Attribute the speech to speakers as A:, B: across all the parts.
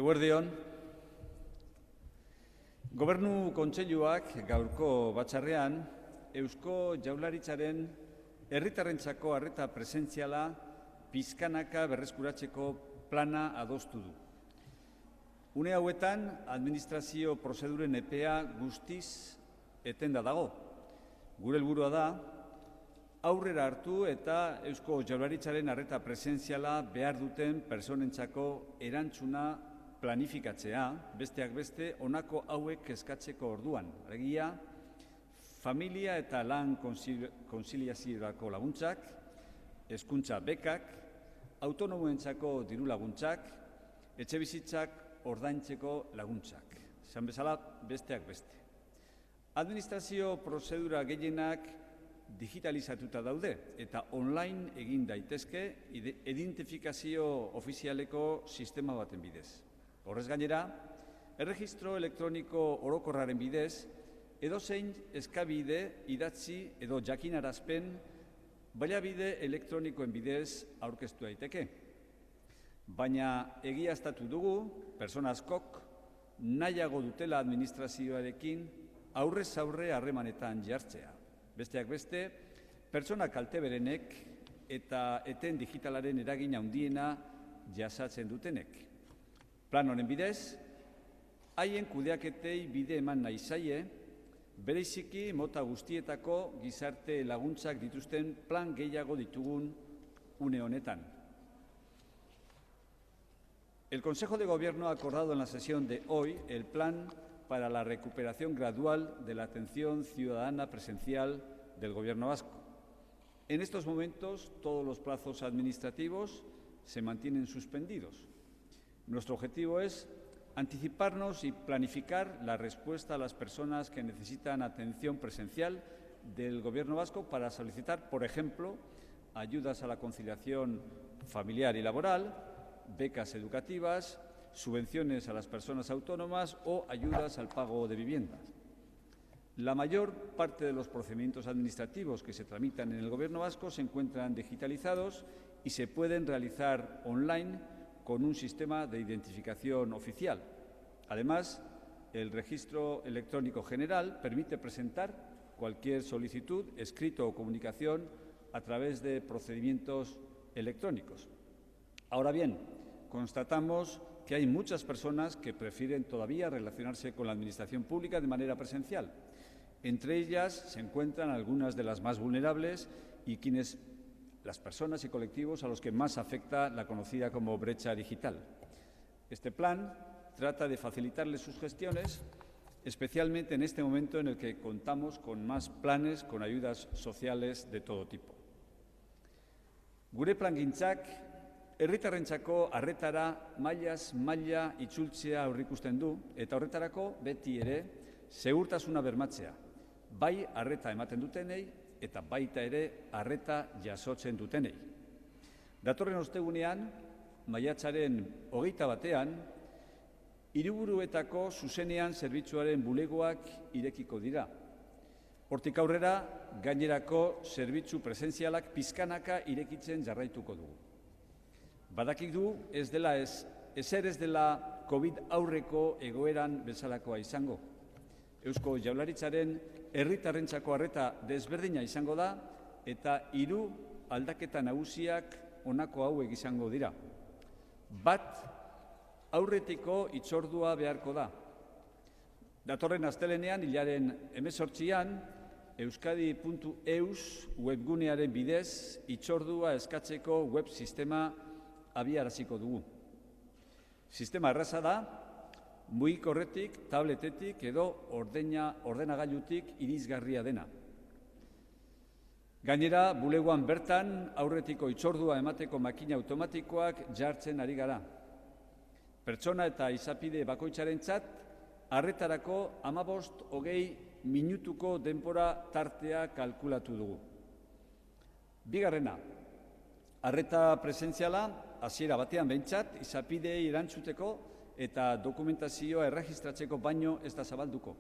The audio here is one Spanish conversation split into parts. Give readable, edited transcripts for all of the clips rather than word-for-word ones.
A: Eguerdion, Gobernu Kontseiluak gaurko batzarrean Eusko Jaurlaritzaren herritarrentzako arreta presentziala pizkanaka berreskuratzeko plana adostu du. Une hauetan, administrazio prozeduren epea guztiz etenda dago. Gure helburua da, aurrera hartu eta Eusko Jaurlaritzaren arreta presentziala behar duten pertsonentzako erantzuna planifikatzea, besteak beste, honako hauek eskatzeko orduan. Alegia, familia eta lan konziliaziorako laguntzak, hezkuntza bekak, autonomoentzako diru laguntzak, etxebizitzak ordaintzeko laguntzak. Esan bezala, besteak beste. Administrazio prozedura gehienak digitalizatuta daude eta online egin daitezke identifikazio ofizialeko sistema baten bidez. Horrez gainera, erregistro elektroniko orokorraren bidez, edozein eskabide idatzi edo jakinarazpen baliabide elektronikoen bidez aurkeztu daiteke. Baina egiaztatu dugu, pertsona askok nahiago dutela administrazioarekin aurrez aurre harremanetan jartzea. Besteak beste, pertsona kalteberenek eta eten digitalaren eragin handiena jasatzen dutenek. Plan honen bidez, haien kudeaketei bide eman nahi zaie, bereziki mota guztietako gizarte laguntzak dituzten plan gehiago ditugun une honetan. El Consejo de Gobierno ha acordado en la sesión de hoy el plan para la recuperación gradual de la atención ciudadana presencial del Gobierno vasco. En estos momentos, todos los plazos administrativos se mantienen suspendidos. Nuestro objetivo es anticiparnos y planificar la respuesta a las personas que necesitan atención presencial del Gobierno vasco para solicitar, por ejemplo, ayudas a la conciliación familiar y laboral, becas educativas, subvenciones a las personas autónomas o ayudas al pago de viviendas. La mayor parte de los procedimientos administrativos que se tramitan en el Gobierno vasco se encuentran digitalizados y se pueden realizar online con un sistema de identificación oficial. Además, el Registro Electrónico General permite presentar cualquier solicitud, escrito o comunicación a través de procedimientos electrónicos. Ahora bien, constatamos que hay muchas personas que prefieren todavía relacionarse con la administración pública de manera presencial. Entre ellas se encuentran algunas de las más vulnerables y las personas y colectivos a los que más afecta la conocida como brecha digital. Este plan trata de facilitarles sus gestiones, especialmente en este momento en el que contamos con más planes con ayudas sociales de todo tipo. Gure plangintzak herritarrentzako arretara mailaz maila itzultzea aurreikusten du eta horretarako beti ere segurtasuna bermatzea, bai arreta ematen dutenei eta baita ere arreta jasotzen dutenei. Datorren ostegunean, maiatzaren 21ean, hiriburuetako zuzenean zerbitzuaren bulegoak irekiko dira. Hortik aurrera, gainerako zerbitzu presentzialak pizkanaka irekitzen jarraituko dugu. Badakik du ezer ez dela COVID aurreko egoeran bezalakoa izango. Eusko Jaurlaritzaren herritarrentzako arreta desberdina izango da eta 3 aldaketa nagusiak honako hauek izango dira. Bat, aurretiko hitzordua beharko da. Datorren astelehenean, hilaren 18ean, euskadi.eus webgunearen bidez hitzordua eskatzeko web sistema abiaraziko dugu. Sistema erraza da, mugikorretik, tabletetik edo ordenagailutik irisgarria dena. Gainera, bulegoan bertan aurretiko hitzordua emateko makina automatikoak jartzen ari gara. Pertsona eta izapide bakoitzarentzat arretarako 15-20 minutuko denbora tartea kalkulatu dugu. Bigarrena, arreta presentziala hasiera batean behintzat izapidei erantzuteko eta dokumentazioa erregistratzeko baino ez da zabalduko.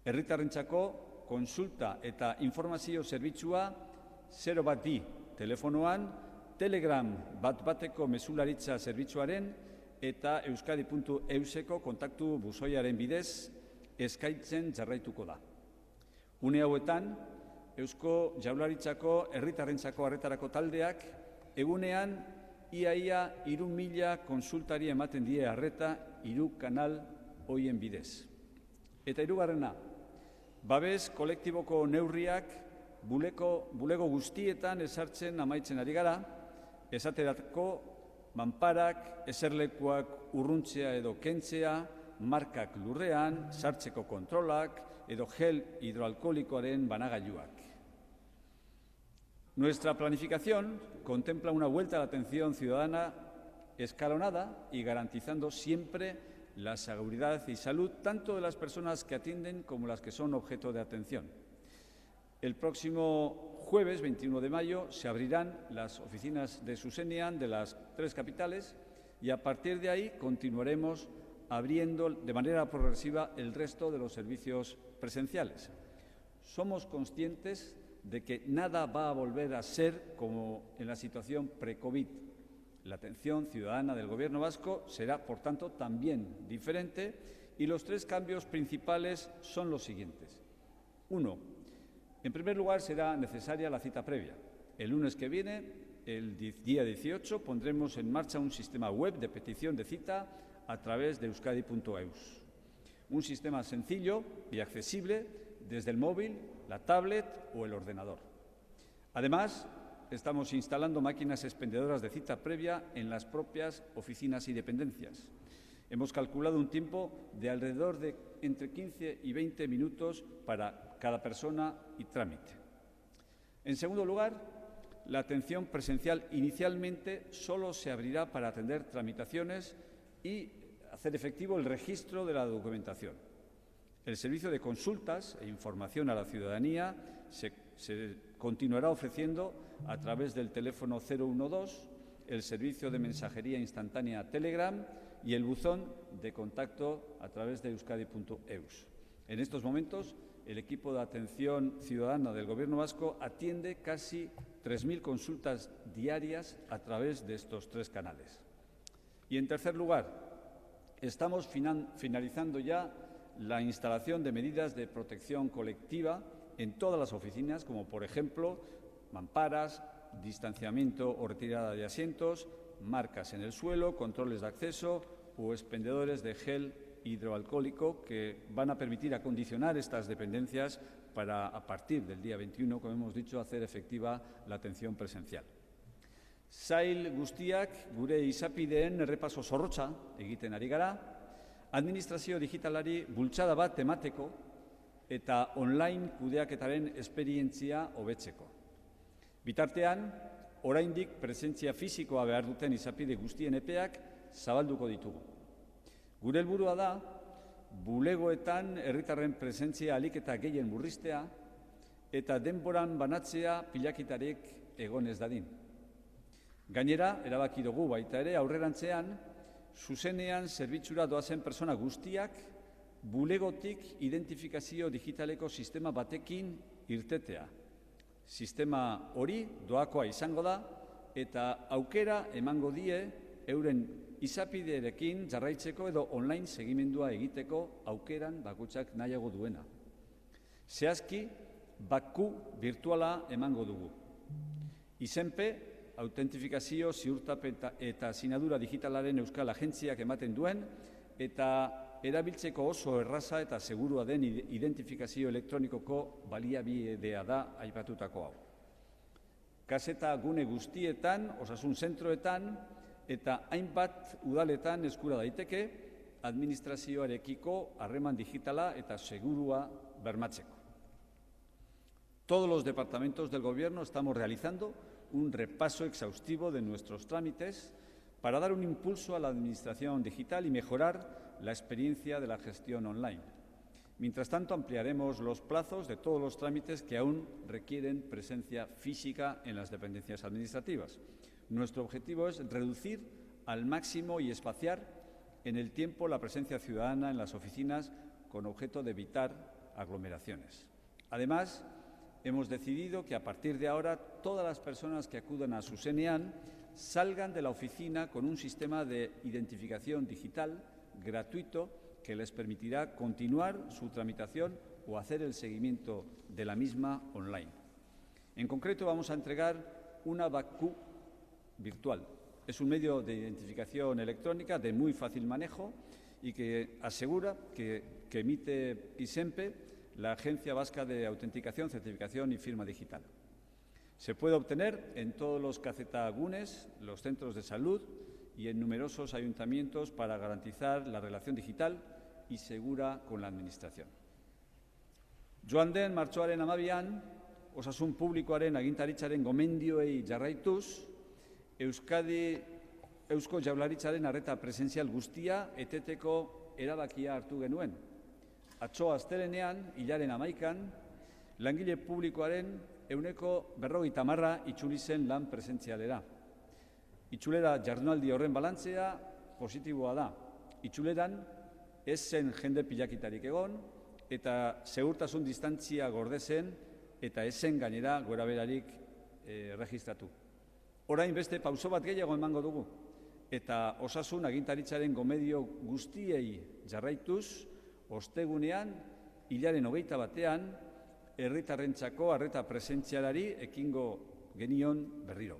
A: Herritarrentzako konsulta eta informazio zerbitzua 012 telefonoan, Telegram bat-bateko mezularitza zerbitzuaren eta euskadi.euseko kontaktu buzoiaren bidez eskaintzen jarraituko da. Une hauetan, Eusko Jaurlaritzako herritarrentzako arretarako taldeak egunean ia 3.000 konsultari ematen die arreta 3 kanal hoien bidez. Eta hirugarrena, babes kolektiboko neurriak bulego guztietan ezartzen amaitzen ari gara, esaterako manparak, eserlekuak urruntzea edo kentzea, markak lurrean, sartzeko kontrolak edo gel hidroalkoholikoaren banagailuak. Nuestra planificación contempla una vuelta a la atención ciudadana escalonada y garantizando siempre la seguridad y salud tanto de las personas que atienden como las que son objeto de atención. El próximo jueves 21 de mayo se abrirán las oficinas de Susenian de las 3 capitales y a partir de ahí continuaremos abriendo de manera progresiva el resto de los servicios presenciales. Somos conscientes de que nada va a volver a ser como en la situación pre-COVID. La atención ciudadana del Gobierno vasco será, por tanto, también diferente y los 3 cambios principales son los siguientes. 1. En primer lugar, será necesaria la cita previa. El lunes que viene, el día 18, pondremos en marcha un sistema web de petición de cita a través de euskadi.eus. Un sistema sencillo y accesible desde el móvil, la tablet o el ordenador. Además, estamos instalando máquinas expendedoras de cita previa en las propias oficinas y dependencias. Hemos calculado un tiempo de alrededor de entre 15 y 20 minutos para cada persona y trámite. En segundo lugar, la atención presencial inicialmente solo se abrirá para atender tramitaciones y hacer efectivo el registro de la documentación. El servicio de consultas e información a la ciudadanía se continuará ofreciendo a través del teléfono 012, el servicio de mensajería instantánea Telegram y el buzón de contacto a través de euskadi.eus. En estos momentos, el equipo de atención ciudadana del Gobierno vasco atiende casi 3.000 consultas diarias a través de estos 3 canales. Y en tercer lugar, estamos finalizando ya la instalación de medidas de protección colectiva en todas las oficinas, como por ejemplo mamparas, distanciamiento o retirada de asientos, marcas en el suelo, controles de acceso o expendedores de gel hidroalcohólico que van a permitir acondicionar estas dependencias para, a partir del día 21, como hemos dicho, hacer efectiva la atención presencial. Sail guztiak gure izapideen errepaso zorrotza egiten ari gara, administrazio digitalari bultzada bat emateko eta online kudeaketaren esperientzia hobetzeko. Bitartean, oraindik presentzia fisikoa behar duten izapide guztien epeak zabalduko ditugu. Gure helburua da, bulegoetan herritarren presentzia ahalik eta gehien murriztea eta denboran banatzea pilakitarik egon ez dadin. Gainera, erabaki dugu baita ere aurrerantzean, zuzenean zerbitzura doazen persona guztiak bulegotik identifikazio digitaleko sistema batekin irtetea. Sistema hori doakoa izango da eta aukera emango die euren izapiderekin jarraitzeko edo online segimendua egiteko aukeran bakoitzak nahiago duena. Zehazki, baku virtuala emango dugu. Izenpe, autentifikazio, ziurtapen eta sinadura digitalaren Euskal Agentziak ematen duen eta erabiltzeko oso erraza eta segurua den identifikazio elektronikoko baliabidea da aipatutako hau. Kaseta gune guztietan, osasun zentroetan eta hainbat udaletan eskura daiteke administrazioarekiko harreman digitala eta segurua bermatzeko. Todos los departamentos del Gobierno estamos realizando un repaso exhaustivo de nuestros trámites para dar un impulso a la administración digital y mejorar la experiencia de la gestión online. Mientras tanto, ampliaremos los plazos de todos los trámites que aún requieren presencia física en las dependencias administrativas. Nuestro objetivo es reducir al máximo y espaciar en el tiempo la presencia ciudadana en las oficinas con objeto de evitar aglomeraciones. Además, hemos decidido que a partir de ahora todas las personas que acudan a Susenian salgan de la oficina con un sistema de identificación digital gratuito que les permitirá continuar su tramitación o hacer el seguimiento de la misma online. En concreto, vamos a entregar una BACQ virtual. Es un medio de identificación electrónica de muy fácil manejo y que asegura que emite ISEMPE, la Agencia Vasca de Autenticación, Certificación y Firma Digital. Se puede obtener en todos los kz-gunes, los centros de salud y en numerosos ayuntamientos para garantizar la relación digital y segura con la Administración. Joan den martxoaren 12an, osasun publikoaren agintaritzaren gomendioei jarraituz, Eusko Jaurlaritzaren arreta presentzial guztia eteteko erabakia hartu genuen. Atzo astelehenean, hilaren 11an, langile publikoaren 50% itzuli zen lan presentzialera. Itzulera jardunaldi horren balantzea positiboa da. Itzuleran ez zen jende pilakitarik egon eta segurtasun distantzia gorde zen eta ez zen gainera gorabeherarik registratu. Orain beste pauso bat gehiago emango dugu eta osasun agintaritzaren gomedio guztiei jarraituz, ostegunean, hilaren 21an, herritarrentzako arreta presentzialari ekingo genion berriro.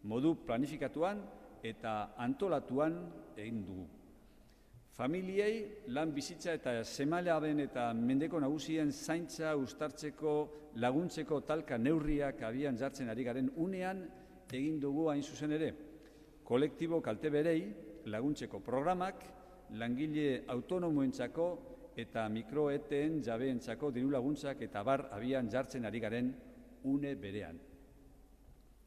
A: Modu planifikatuan eta antolatuan egin dugu. Familiei lan bizitza eta seme-alaben eta mendeko nagusien zaintza uztartzeko laguntzeko talka neurriak abian jartzen ari garen unean egin dugu hain zuzen ere. Kolektibo kalteberei laguntzeko programak, langile autonomoentzako eta mikroeteen jabeentzako diru laguntzak eta bar abian jartzen ari garen une berean.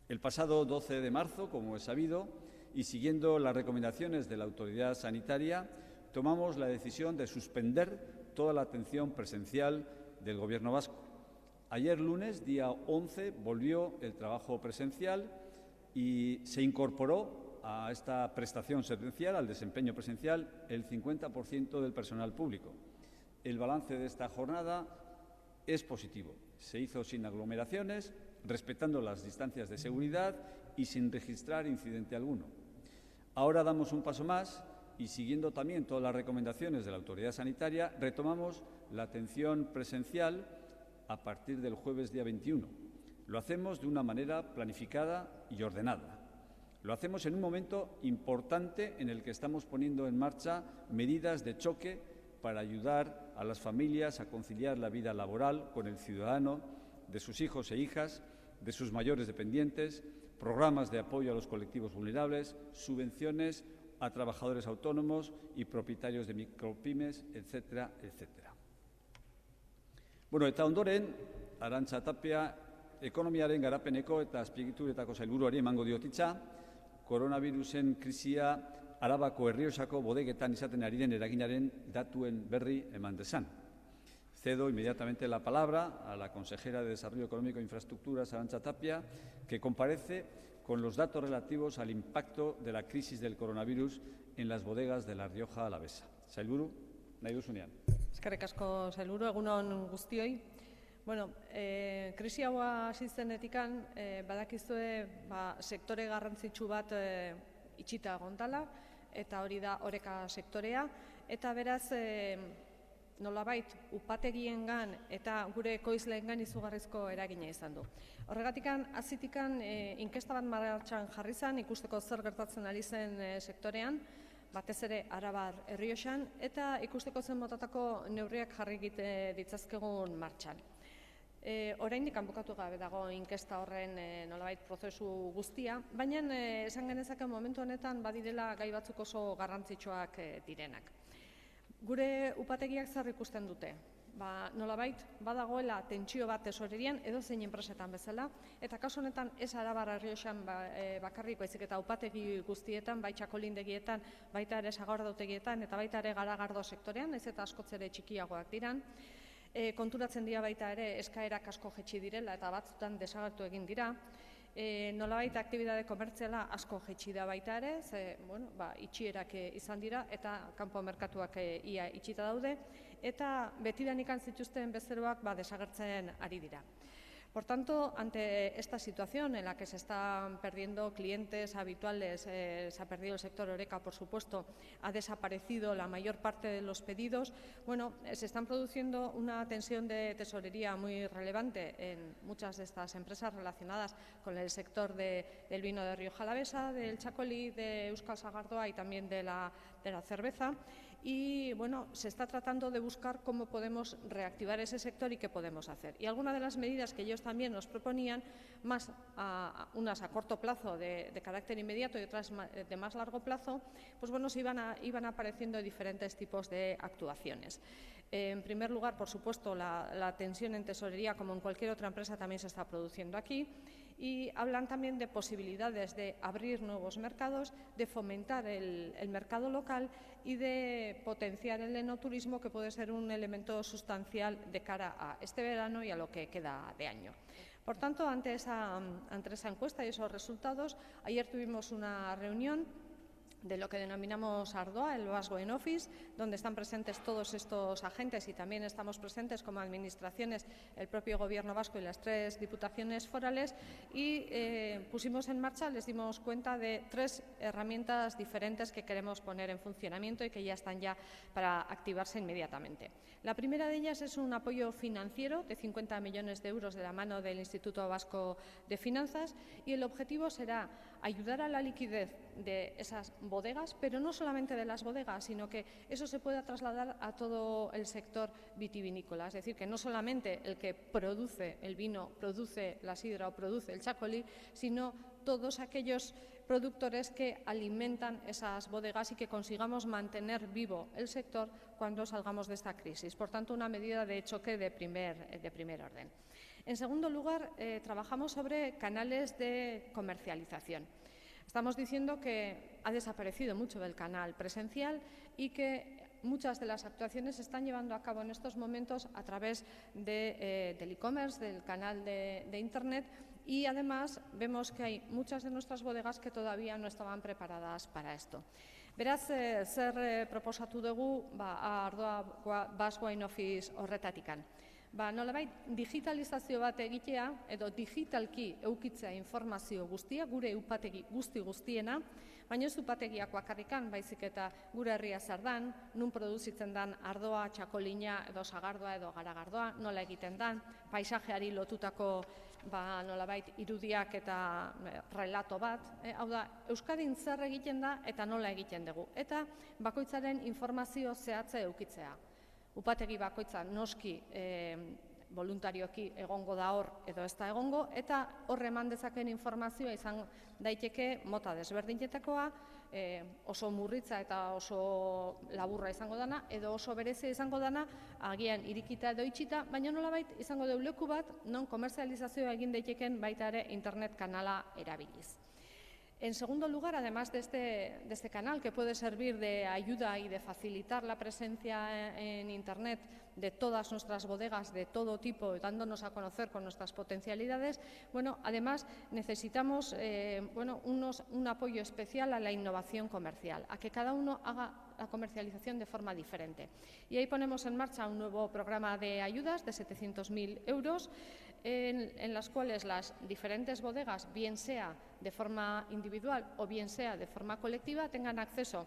A: El pasado 12 de marzo, como es sabido, y siguiendo las recomendaciones de la autoridad sanitaria, tomamos la decisión de suspender toda la atención presencial del Gobierno vasco. Ayer lunes, día 11, volvió el trabajo presencial y se incorporó a esta prestación servicial, al desempeño presencial, el 50% del personal público. El balance de esta jornada es positivo. Se hizo sin aglomeraciones, respetando las distancias de seguridad y sin registrar incidente alguno. Ahora damos un paso más y, siguiendo también todas las recomendaciones de la autoridad sanitaria, retomamos la atención presencial a partir del jueves día 21. Lo hacemos de una manera planificada y ordenada. Lo hacemos en un momento importante en el que estamos poniendo en marcha medidas de choque para ayudar a las familias a conciliar la vida laboral con el ciudadano, de sus hijos e hijas, de sus mayores dependientes, programas de apoyo a los colectivos vulnerables, subvenciones a trabajadores autónomos y propietarios de micropymes, etcétera, etcétera. Bueno, eta ondoren, Arantxa Tapia, ekonomiaren garapeneko eta azpiegituretako sailburuari emango diot hitza, koronavirusen krisia Arabako Errioxako bodegetan izaten ari den eraginaren datuen berri eman dezan. Cedo inmediatamente la palabra a la consejera de Desarrollo Económico e Infraestructuras, Arantxa Tapia, que comparece con los datos relativos al impacto de la crisis del coronavirus en las bodegas de La Rioja Alavesa. Sailburu, nahi duzunean.
B: Eskerrik asko, sailburu, egun on guztioi. Bueno, krisi hau hasi zenetikan, badakizue sektore garrantzitsu bat itxita egontala, eta hori da oreka sektorea, eta beraz, nolabait upategiengan eta gure ekoizleengan izugarrizko eragina izan du. Horregatikan, azitikan inkesta bat martxan jarri zen, ikusteko zer gertatzen ari zen sektorean, batez ere Arabar Errioxan, eta ikusteko zen motatako neurriak jarri egite ditzazkegun martxan. Oraindik bukatu gabe dago inkesta horren nolabait prozesu guztia, baina esan genezake momentu honetan badirela gai batzuk oso garrantzitsuak direnak. Gure upategiak zer ikusten dute? Nolabait badagoela tentsio bat tesorerian edo zein enpresetan bezala, eta kasu honetan ez Arabar Errioxan bakarrik baizik eta upategi guztietan, bai txakolindegietan, baita ere sagardotegietan eta baita ere garagardo sektorean, ez eta askoz ere txikiagoak diran. Konturatzen dira baita ere eskaerak asko jaitsi direla eta batzutan desagertu egin dira. Nolabait aktibidade komertziala asko jaitsi da baita ere, itxierak izan dira eta kanpo merkatuak ia itxita daude, eta betidanik zituzten bezeroak desagertzen ari dira. Por tanto, ante esta situación en la que se están perdiendo clientes habituales, se ha perdido el sector Horeca, por supuesto, ha desaparecido la mayor parte de los pedidos, bueno, se están produciendo una tensión de tesorería muy relevante en muchas de estas empresas relacionadas con el sector del vino de Rioja Alavesa, del Txakoli, de Euskal Sagardoa y también de la cerveza. Y bueno, se está tratando de buscar cómo podemos reactivar ese sector y qué podemos hacer. Y algunas de las medidas que ellos también nos proponían, unas a corto plazo de carácter inmediato y otras de más largo plazo, pues bueno, iban apareciendo diferentes tipos de actuaciones. En primer lugar, por supuesto, la tensión en tesorería, como en cualquier otra empresa, también se está produciendo aquí. Y hablan también de posibilidades de abrir nuevos mercados, de fomentar el mercado local y de potenciar el enoturismo, que puede ser un elemento sustancial de cara a este verano y a lo que queda de año. Por tanto, ante esa encuesta y esos resultados, ayer tuvimos una reunión de lo que denominamos Ardoa, el Basque Wine Office, donde están presentes todos estos agentes y también estamos presentes como administraciones, el propio Gobierno vasco y las 3 diputaciones forales, y pusimos en marcha, les dimos cuenta de 3 herramientas diferentes que queremos poner en funcionamiento y que ya están para activarse inmediatamente. La primera de ellas es un apoyo financiero de 50 millones de euros de la mano del Instituto Vasco de Finanzas, y el objetivo será ayudar a la liquidez de esas bodegas, pero no solamente de las bodegas, sino que eso se pueda trasladar a todo el sector vitivinícola. Es decir, que no solamente el que produce el vino, produce la sidra o produce el Txakoli, sino todos aquellos productores que alimentan esas bodegas y que consigamos mantener vivo el sector cuando salgamos de esta crisis. Por tanto, una medida de choque de primer orden. En segundo lugar, trabajamos sobre canales de comercialización. Estamos diciendo que ha desaparecido mucho del canal presencial y que muchas de las actuaciones se están llevando a cabo en estos momentos a través del e-commerce, del canal de Internet, y además vemos que hay muchas de nuestras bodegas que todavía no estaban preparadas para esto. Beraz, zer proposatu dugu Ardoa Basque Wine Office horretatikan. Nolabait digitalizazio bat egitea edo digitalki eukitzea informazio guztia, gure upategi guztiena, baina ez upategiak bakarrikan, baizik eta gure herria zer dan, nun produzitzen dan ardoa, txakolina edo sagardoa edo garagardoa, nola egiten dan, paisajeari lotutako nolabait irudiak eta relato bat. Hau da, Euskadin zer egiten da eta nola egiten dugu. Eta bakoitzaren informazio zehatza eukitzea. Upategi bakoitza noski voluntarioki egongo da hor edo ez da egongo, eta hor eman dezaken informazioa izan daiteke mota desberdinetakoa, oso murritza eta oso laburra izango dana, edo oso berezia izango dana, agian irikita edo itxita, baina nolabait izango du leku bat non komerzializazioa egin daiteken baita ere internet kanala erabiliz. En segundo lugar, además de este canal que puede servir de ayuda y de facilitar la presencia en Internet de todas nuestras bodegas de todo tipo, dándonos a conocer con nuestras potencialidades, además necesitamos un apoyo especial a la innovación comercial, a que cada uno haga la comercialización de forma diferente. Y ahí ponemos en marcha un nuevo programa de ayudas de 700.000 euros, en las cuales las diferentes bodegas, bien sea de forma individual o bien sea de forma colectiva, tengan acceso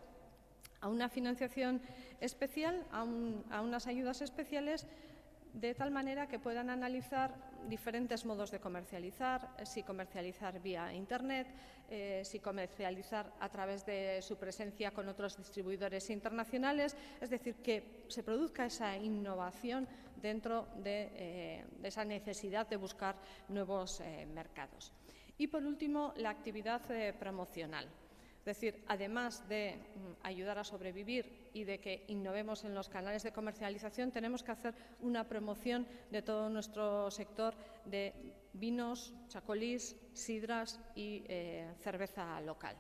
B: a una financiación especial, a unas ayudas especiales, de tal manera que puedan analizar diferentes modos de comercializar, si comercializar vía Internet, si comercializar a través de su presencia con otros distribuidores internacionales, es decir, que se produzca esa innovación dentro de esa necesidad de buscar nuevos mercados. Y por último, la actividad promocional. Es decir, además de ayudar a sobrevivir y de que innovemos en los canales de comercialización, tenemos que hacer una promoción de todo nuestro sector de vinos, txakolís, sidras y cerveza local.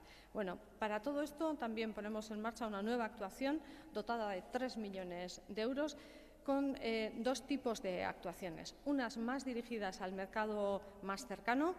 B: Para todo esto también ponemos en marcha una nueva actuación dotada de 3 millones de euros con 2 tipos de actuaciones, unas más dirigidas al mercado más cercano,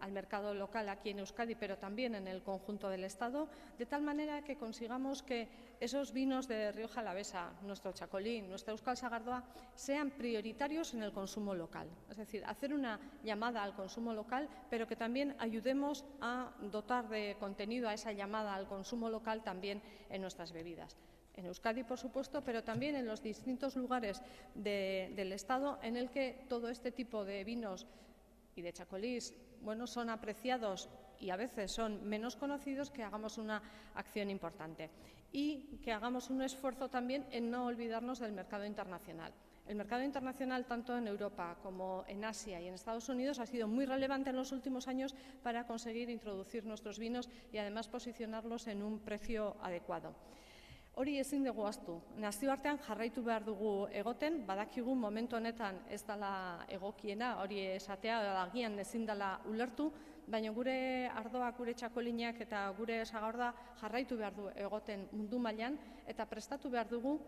B: al mercado local aquí en Euskadi, pero también en el conjunto del Estado, de tal manera que consigamos que esos vinos de Rioja Alavesa, nuestro Chacolín, nuestra Euskal Sagardoa, sean prioritarios en el consumo local. Es decir, hacer una llamada al consumo local, pero que también ayudemos a dotar de contenido a esa llamada al consumo local también en nuestras bebidas. En Euskadi, por supuesto, pero también en los distintos lugares del Estado en el que todo este tipo de vinos y de chacolís, bueno, son apreciados y a veces son menos conocidos, que hagamos una acción importante y que hagamos un esfuerzo también en no olvidarnos del mercado internacional. El mercado internacional, tanto en Europa como en Asia y en Estados Unidos, ha sido muy relevante en los últimos años para conseguir introducir nuestros vinos y además posicionarlos en un precio adecuado. Hori ezin dugu ahaztu. Nazioartean jarraitu behar dugu egoten, badakigu momentu honetan ez dela egokiena, hori esatea, agian ezin dela ulertu, baina gure ardoak, gure txakolinak eta gure sagardoa jarraitu behar du egoten mundu mailan, eta prestatu behar dugu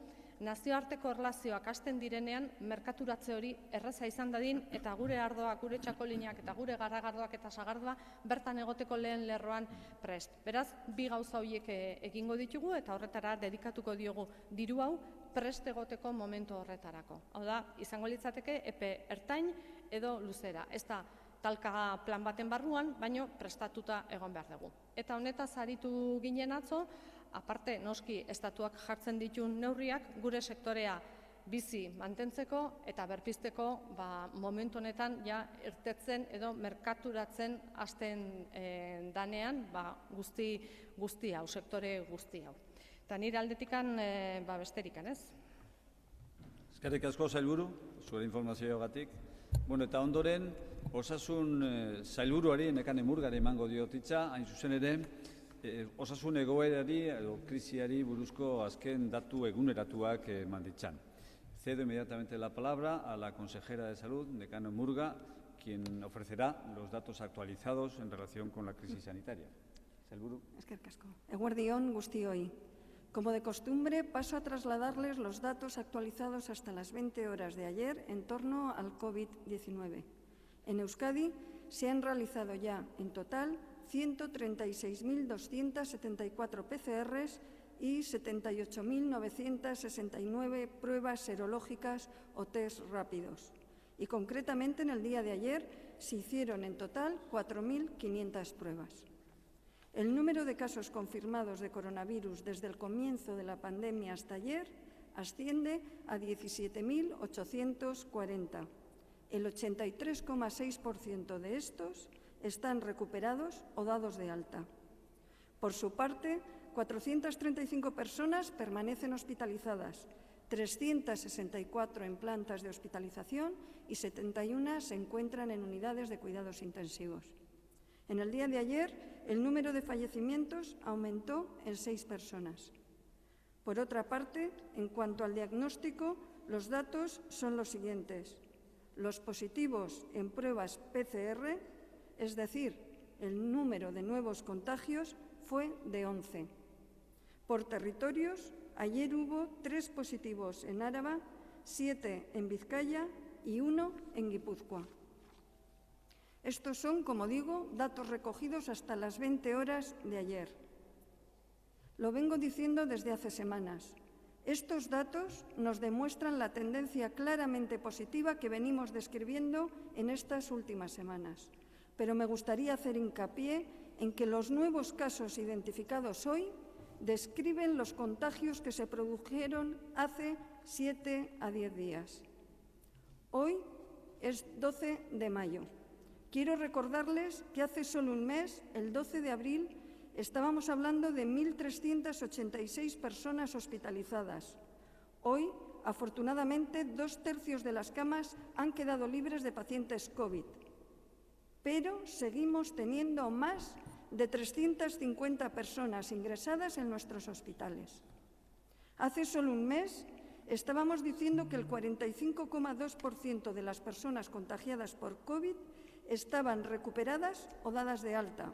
B: nazioarteko erlazioak hasten direnean merkaturatze hori erraza izan dadin, eta gure ardoak, gure txakolinak eta gure garagardoak eta sagardoa bertan egoteko lehen lerroan prest. Beraz, bi gauza horiek egingo ditugu eta horretara dedikatuko diogu diru hau prest egoteko momentu horretarako. Hau da, izango litzateke epe ertain edo luzera. Ez da talka plan baten barruan, baino prestatuta egon behar dugu. Eta honetaz aritu ginen atzo, aparte, noski, estatuak jartzen ditun neurriak, gure sektorea bizi mantentzeko eta berpizteko momentu honetan ja irtetzen edo merkaturatzen hasten danean guzti hau, sektore guzti hau. Eta nire aldetikan besterikan, ez?
A: Eskerrik asko, sailburu, zure informazioagatik. Bueno, eta ondoren, osasun sailburuari, Nekane Murgari emango diot hitza, hain zuzen ere, osasun egoerari edo krisiari buruzko azken datu eguneratuak eman ditzan. Cedo inmediatamente la palabra a la consejera de Salud, Nekane Murga, quien ofrecerá los datos actualizados en relación con la crisis sanitaria. Sailburu.
C: Eskerrik asko. Eguerdi on guztioi. Como de costumbre, paso a trasladarles los datos actualizados hasta las 20 horas de ayer en torno al COVID-19. En Euskadi se han realizado ya, en total, 136.274 PCRs y 78.969 pruebas serológicas o test rápidos. Y concretamente en el día de ayer se hicieron en total 4.500 pruebas. El número de casos confirmados de coronavirus desde el comienzo de la pandemia hasta ayer asciende a 17.840. El 83,6% de estos están recuperados o dados de alta. Por su parte, 435 personas permanecen hospitalizadas, 364 en plantas de hospitalización y 71 se encuentran en unidades de cuidados intensivos. En el día de ayer, el número de fallecimientos aumentó en 6 personas. Por otra parte, en cuanto al diagnóstico, los datos son los siguientes. Los positivos en pruebas PCR, es decir, el número de nuevos contagios, fue de 11. Por territorios, ayer hubo 3 positivos en Áraba, 7 en Vizcaya y 1 en Guipúzcoa. Estos son, como digo, datos recogidos hasta las 20 horas de ayer. Lo vengo diciendo desde hace semanas. Estos datos nos demuestran la tendencia claramente positiva que venimos describiendo en estas últimas semanas. Pero me gustaría hacer hincapié en que los nuevos casos identificados hoy describen los contagios que se produjeron hace 7 a 10 días. Hoy es 12 de mayo. Quiero recordarles que hace solo un mes, el 12 de abril, estábamos hablando de 1.386 personas hospitalizadas. Hoy, afortunadamente, 2/3 de las camas han quedado libres de pacientes COVID. Pero seguimos teniendo más de 350 personas ingresadas en nuestros hospitales. Hace solo un mes estábamos diciendo que el 45,2% de las personas contagiadas por COVID estaban recuperadas o dadas de alta.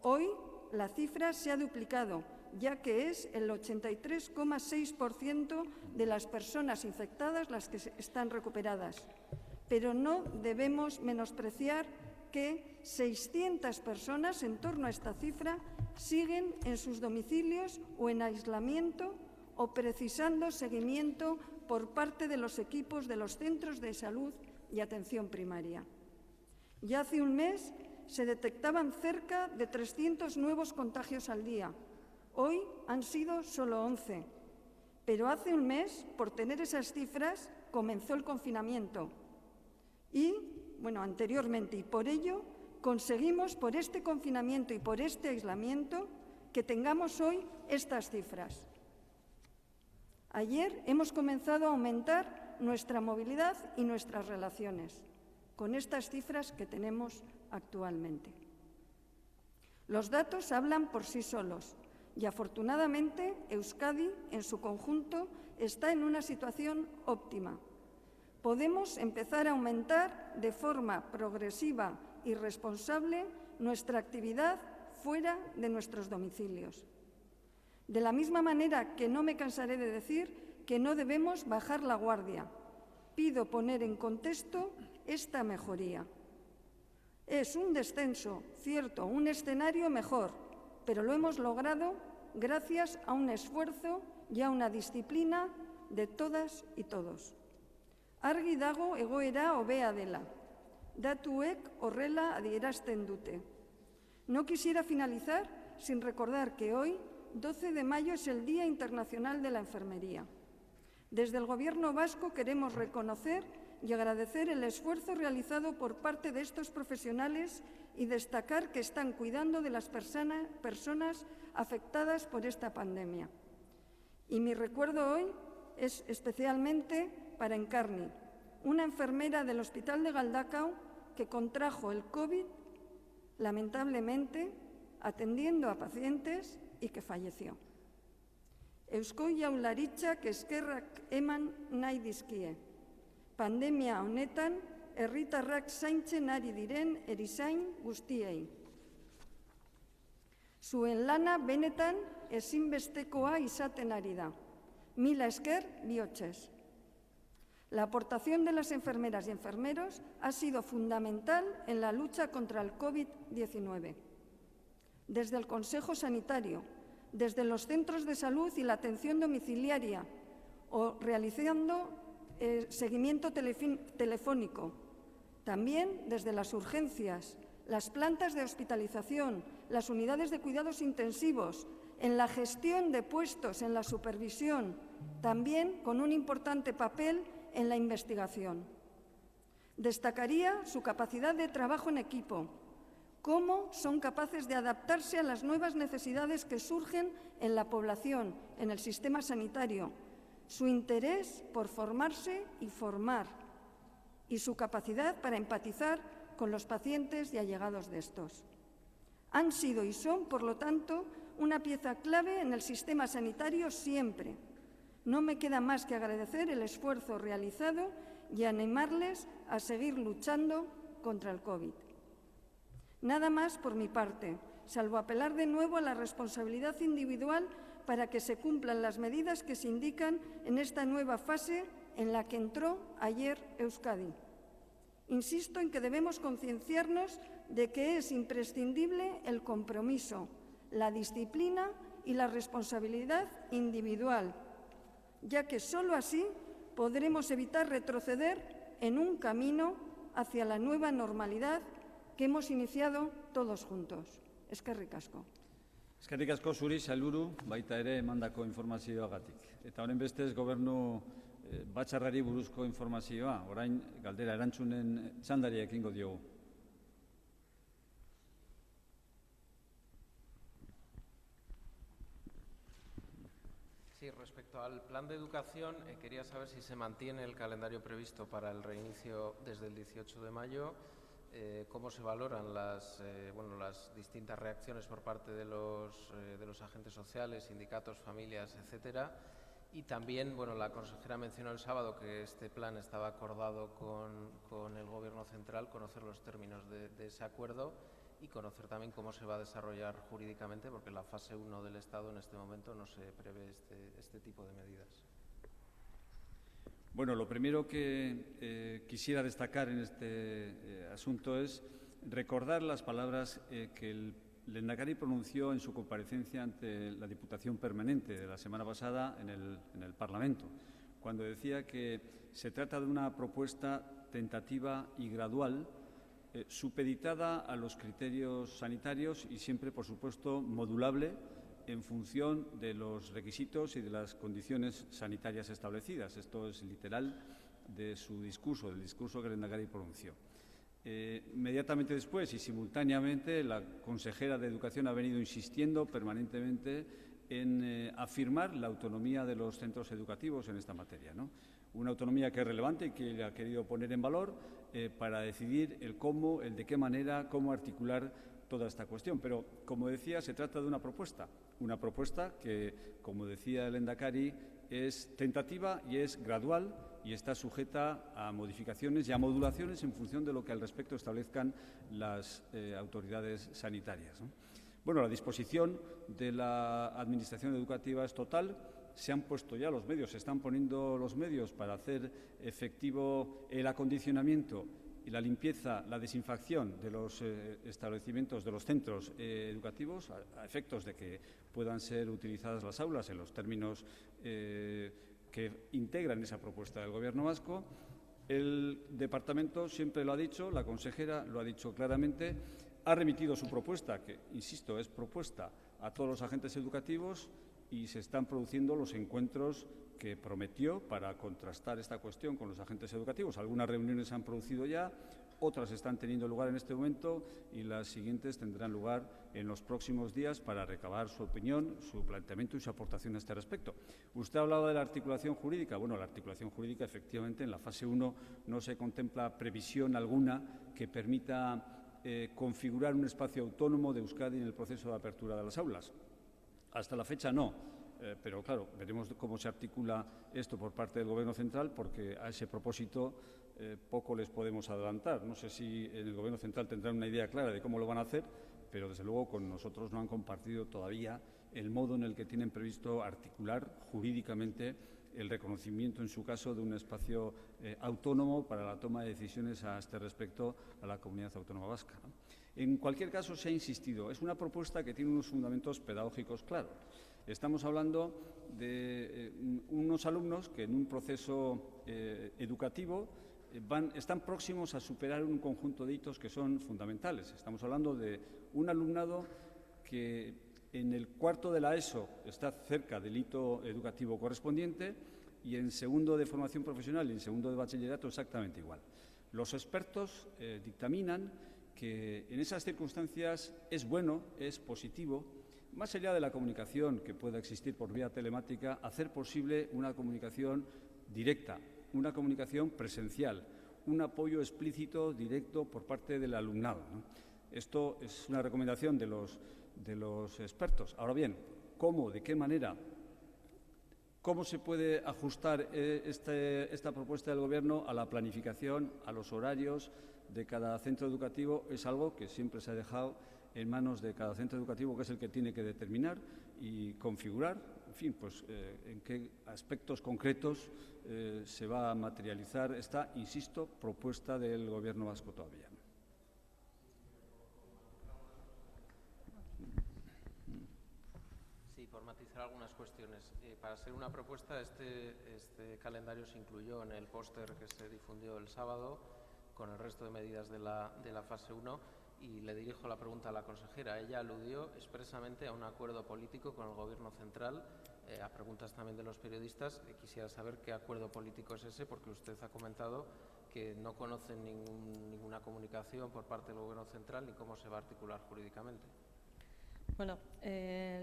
C: Hoy la cifra se ha duplicado, ya que es el 83,6% de las personas infectadas las que están recuperadas. Pero no debemos menospreciar que 600 personas, en torno a esta cifra, siguen en sus domicilios o en aislamiento o precisando seguimiento por parte de los equipos de los centros de salud y atención primaria. Ya hace un mes se detectaban cerca de 300 nuevos contagios al día. Hoy han sido solo 11. Pero hace un mes, por tener esas cifras, comenzó el confinamiento. Y, anteriormente, y por ello conseguimos, por este confinamiento y por este aislamiento, que tengamos hoy estas cifras. Ayer hemos comenzado a aumentar nuestra movilidad y nuestras relaciones, con estas cifras que tenemos actualmente. Los datos hablan por sí solos y, afortunadamente, Euskadi, en su conjunto, está en una situación óptima. Podemos empezar a aumentar de forma progresiva y responsable nuestra actividad fuera de nuestros domicilios. De la misma manera que no me cansaré de decir que no debemos bajar la guardia, pido poner en contexto esta mejoría. Es un descenso, cierto, un escenario mejor, pero lo hemos logrado gracias a un esfuerzo y a una disciplina de todas y todos. Argi dago egoera hobea dela. Datuek horrela adierazten dute. No quisiera finalizar sin recordar que hoy, 12 de mayo, es el Día Internacional de la Enfermería. Desde el Gobierno vasco queremos reconocer y agradecer el esfuerzo realizado por parte de estos profesionales y destacar que están cuidando de las personas afectadas por esta pandemia. Y mi recuerdo hoy es especialmente para Encarni, una enfermera del Hospital de Galdakao que contrajo el COVID, lamentablemente, atendiendo a pacientes y que falleció. Eusko Jaurlaritzak eskerrak eman nahi dizkie. Pandemia honetan, herritarrak zaintzen ari diren erizain guztiei. Zuen lana benetan ezinbestekoa izaten ari da. Mila esker bihotzez. La aportación de las enfermeras y enfermeros ha sido fundamental en la lucha contra el COVID-19. Desde el Consejo Sanitario, desde los centros de salud y la atención domiciliaria o realizando seguimiento telefónico. También desde las urgencias, las plantas de hospitalización, las unidades de cuidados intensivos, en la gestión de puestos, en la supervisión, también con un importante papel en la investigación. Destacaría su capacidad de trabajo en equipo, cómo son capaces de adaptarse a las nuevas necesidades que surgen en la población, en el sistema sanitario, su interés por formarse y formar, y su capacidad para empatizar con los pacientes y allegados de estos. Han sido y son, por lo tanto, una pieza clave en el sistema sanitario siempre. No me queda más que agradecer el esfuerzo realizado y animarles a seguir luchando contra el COVID. Nada más por mi parte, salvo apelar de nuevo a la responsabilidad individual para que se cumplan las medidas que se indican en esta nueva fase en la que entró ayer Euskadi. Insisto en que debemos concienciarnos de que es imprescindible el compromiso, la disciplina y la responsabilidad individual, ya que solo así podremos evitar retroceder en un camino hacia la nueva normalidad que hemos iniciado todos juntos. Eskerrik asko.
A: Eskerrik asko zuri, sailburu, baita ere emandako informazioagatik. Eta horren bestez, gobernu batzarrari buruzko informazioa, orain galdera erantzunen txandari ekingo diogu.
D: Sí, respecto al plan de educación, quería saber si se mantiene el calendario previsto para el reinicio desde el 18 de mayo, cómo se valoran las distintas reacciones por parte de los agentes sociales, sindicatos, familias, etcétera. Y también, la consejera mencionó el sábado que este plan estaba acordado con el Gobierno central, conocer los términos de ese acuerdo y conocer también cómo se va a desarrollar jurídicamente, porque en la fase 1 del Estado en este momento no se prevé este tipo de medidas.
A: Bueno, lo primero que quisiera destacar en este asunto es recordar las palabras que el Lehendakari pronunció en su comparecencia ante la Diputación Permanente de la semana pasada en el Parlamento, cuando decía que se trata de una propuesta tentativa y gradual, supeditada a los criterios sanitarios y siempre, por supuesto, modulable en función de los requisitos y de las condiciones sanitarias establecidas. Esto es literal de su discurso, del discurso que el Lehendakari pronunció. Inmediatamente después y simultáneamente, la consejera de Educación ha venido insistiendo permanentemente en afirmar la autonomía de los centros educativos en esta materia, ¿no? Una autonomía que es relevante y que ella ha querido poner en valor para decidir el cómo, el de qué manera, cómo articular toda esta cuestión. Pero, como decía, se trata de una propuesta que, como decía el Lehendakari, es tentativa y es gradual y está sujeta a modificaciones y a modulaciones en función de lo que al respecto establezcan las autoridades sanitarias, ¿no? Bueno, la disposición de la Administración educativa es total. Se han puesto ya los medios, se están poniendo los medios para hacer efectivo el acondicionamiento y la limpieza, la desinfección de los establecimientos, de los centros educativos, a efectos de que puedan ser utilizadas las aulas en los términos que integran esa propuesta del Gobierno vasco. El Departamento siempre lo ha dicho, la consejera lo ha dicho claramente, ha remitido su propuesta, que, insisto, es propuesta a todos los agentes educativos, y se están produciendo los encuentros que prometió para contrastar esta cuestión con los agentes educativos. Algunas reuniones se han producido ya, otras están teniendo lugar en este momento y las siguientes tendrán lugar en los próximos días para recabar su opinión, su planteamiento y su aportación a este respecto. Usted ha hablado de la articulación jurídica. Bueno, la articulación jurídica, efectivamente, en la fase 1 no se contempla previsión alguna que permita configurar un espacio autónomo de Euskadi en el proceso de apertura de las aulas. Hasta la fecha no, pero claro, veremos cómo se articula esto por parte del Gobierno central, porque a ese propósito poco les podemos adelantar. No sé si en el Gobierno central tendrán una idea clara de cómo lo van a hacer, pero desde luego con nosotros no han compartido todavía el modo en el que tienen previsto articular jurídicamente el reconocimiento, en su caso, de un espacio autónomo para la toma de decisiones a este respecto a la Comunidad Autónoma Vasca, ¿no? En cualquier caso, se ha insistido, es una propuesta que tiene unos fundamentos pedagógicos claros. Estamos hablando de unos alumnos que en un proceso educativo están próximos a superar un conjunto de hitos que son fundamentales. Estamos hablando de un alumnado que en el cuarto de la ESO está cerca del hito educativo correspondiente y en segundo de formación profesional y en segundo de bachillerato exactamente igual. Los expertos dictaminan que en esas circunstancias es bueno, es positivo, más allá de la comunicación que pueda existir por vía telemática, hacer posible una comunicación directa, una comunicación presencial, un apoyo explícito, directo por parte del alumnado, ¿no? Esto es una recomendación de los expertos. Ahora bien, ¿cómo, de qué manera, cómo se puede ajustar esta propuesta del Gobierno a la planificación, a los horarios de cada centro educativo? Es algo que siempre se ha dejado en manos de cada centro educativo, que es el que tiene que determinar y configurar, en fin, pues en qué aspectos concretos se va a materializar esta, insisto, propuesta del Gobierno vasco todavía.
D: Sí, por matizar algunas cuestiones. Para ser una propuesta, este calendario se incluyó en el póster que se difundió el sábado, con el resto de medidas de la fase 1, y le dirijo la pregunta a la consejera. Ella aludió expresamente a un acuerdo político con el Gobierno central. A preguntas también de los periodistas, quisiera saber qué acuerdo político es ese, porque usted ha comentado que no conoce ninguna comunicación por parte del Gobierno central ni cómo se va a articular jurídicamente.
B: Bueno,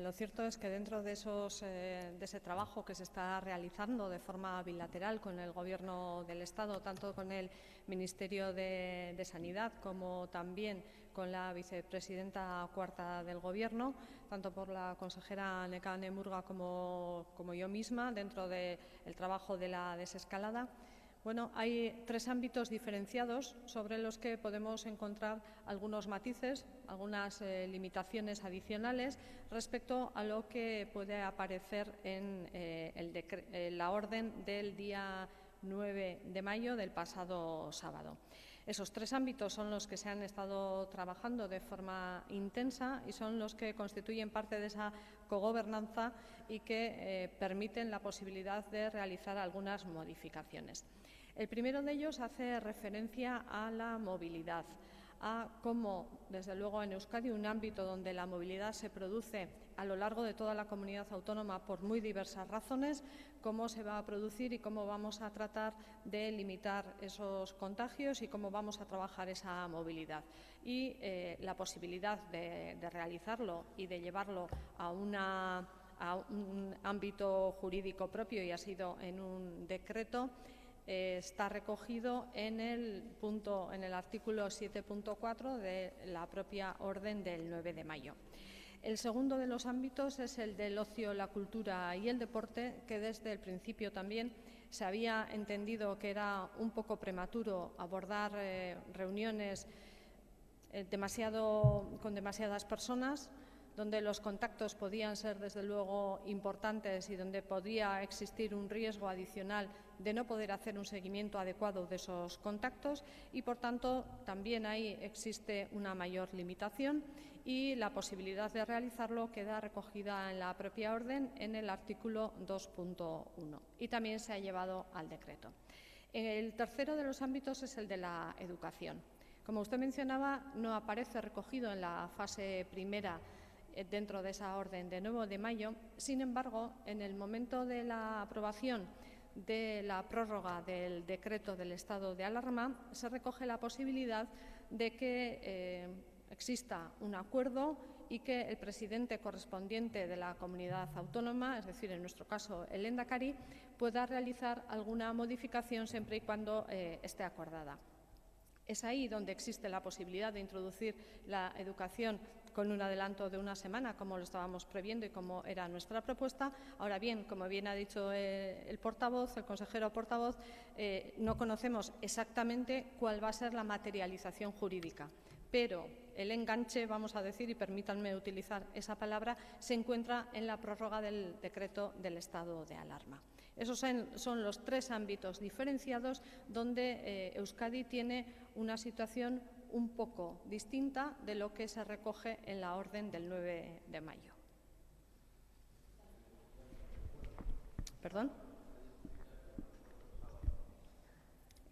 B: lo cierto es que dentro de ese trabajo que se está realizando de forma bilateral con el Gobierno del Estado, tanto con el Ministerio de Sanidad como también con la vicepresidenta cuarta del Gobierno, tanto por la consejera Nekane Murga como yo misma, dentro del trabajo de la desescalada. Bueno, hay tres ámbitos diferenciados sobre los que podemos encontrar algunos matices, algunas limitaciones adicionales respecto a lo que puede aparecer en la orden del día 9 de mayo del pasado sábado. Esos 3 ámbitos son los que se han estado trabajando de forma intensa y son los que constituyen parte de esa cogobernanza y que permiten la posibilidad de realizar algunas modificaciones. El primero de ellos hace referencia a la movilidad, a cómo, desde luego, en Euskadi, un ámbito donde la movilidad se produce a lo largo de toda la comunidad autónoma por muy diversas razones, cómo se va a producir y cómo vamos a tratar de limitar esos contagios y cómo vamos a trabajar esa movilidad. Y la posibilidad de realizarlo y de llevarlo a un ámbito jurídico propio, y ha sido en un decreto, está recogido en el artículo 7.4 de la propia orden del 9 de mayo. El segundo de los ámbitos es el del ocio, la cultura y el deporte, que desde el principio también se había entendido que era un poco prematuro abordar reuniones con demasiadas personas, donde los contactos podían ser, desde luego, importantes y donde podía existir un riesgo adicional de no poder hacer un seguimiento adecuado de esos contactos y, por tanto, también ahí existe una mayor limitación y la posibilidad de realizarlo queda recogida en la propia orden en el artículo 2.1 y también se ha llevado al decreto. El tercero de los ámbitos es el de la educación. Como usted mencionaba, no aparece recogido en la fase primera dentro de esa orden de 9 de mayo. Sin embargo, en el momento de la aprobación de la prórroga del decreto del estado de alarma, se recoge la posibilidad de que exista un acuerdo y que el presidente correspondiente de la comunidad autónoma, es decir, en nuestro caso el Lehendakari, pueda realizar alguna modificación siempre y cuando esté acordada. Es ahí donde existe la posibilidad de introducir la educación con un adelanto de una semana, como lo estábamos previendo y como era nuestra propuesta. Ahora bien, como bien ha dicho el consejero portavoz, no conocemos exactamente cuál va a ser la materialización jurídica, pero el enganche, vamos a decir, y permítanme utilizar esa palabra, se encuentra en la prórroga del decreto del estado de alarma. Esos son los 3 ámbitos diferenciados donde Euskadi tiene una situación un poco distinta de lo que se recoge en la orden del 9 de mayo. ¿Perdón?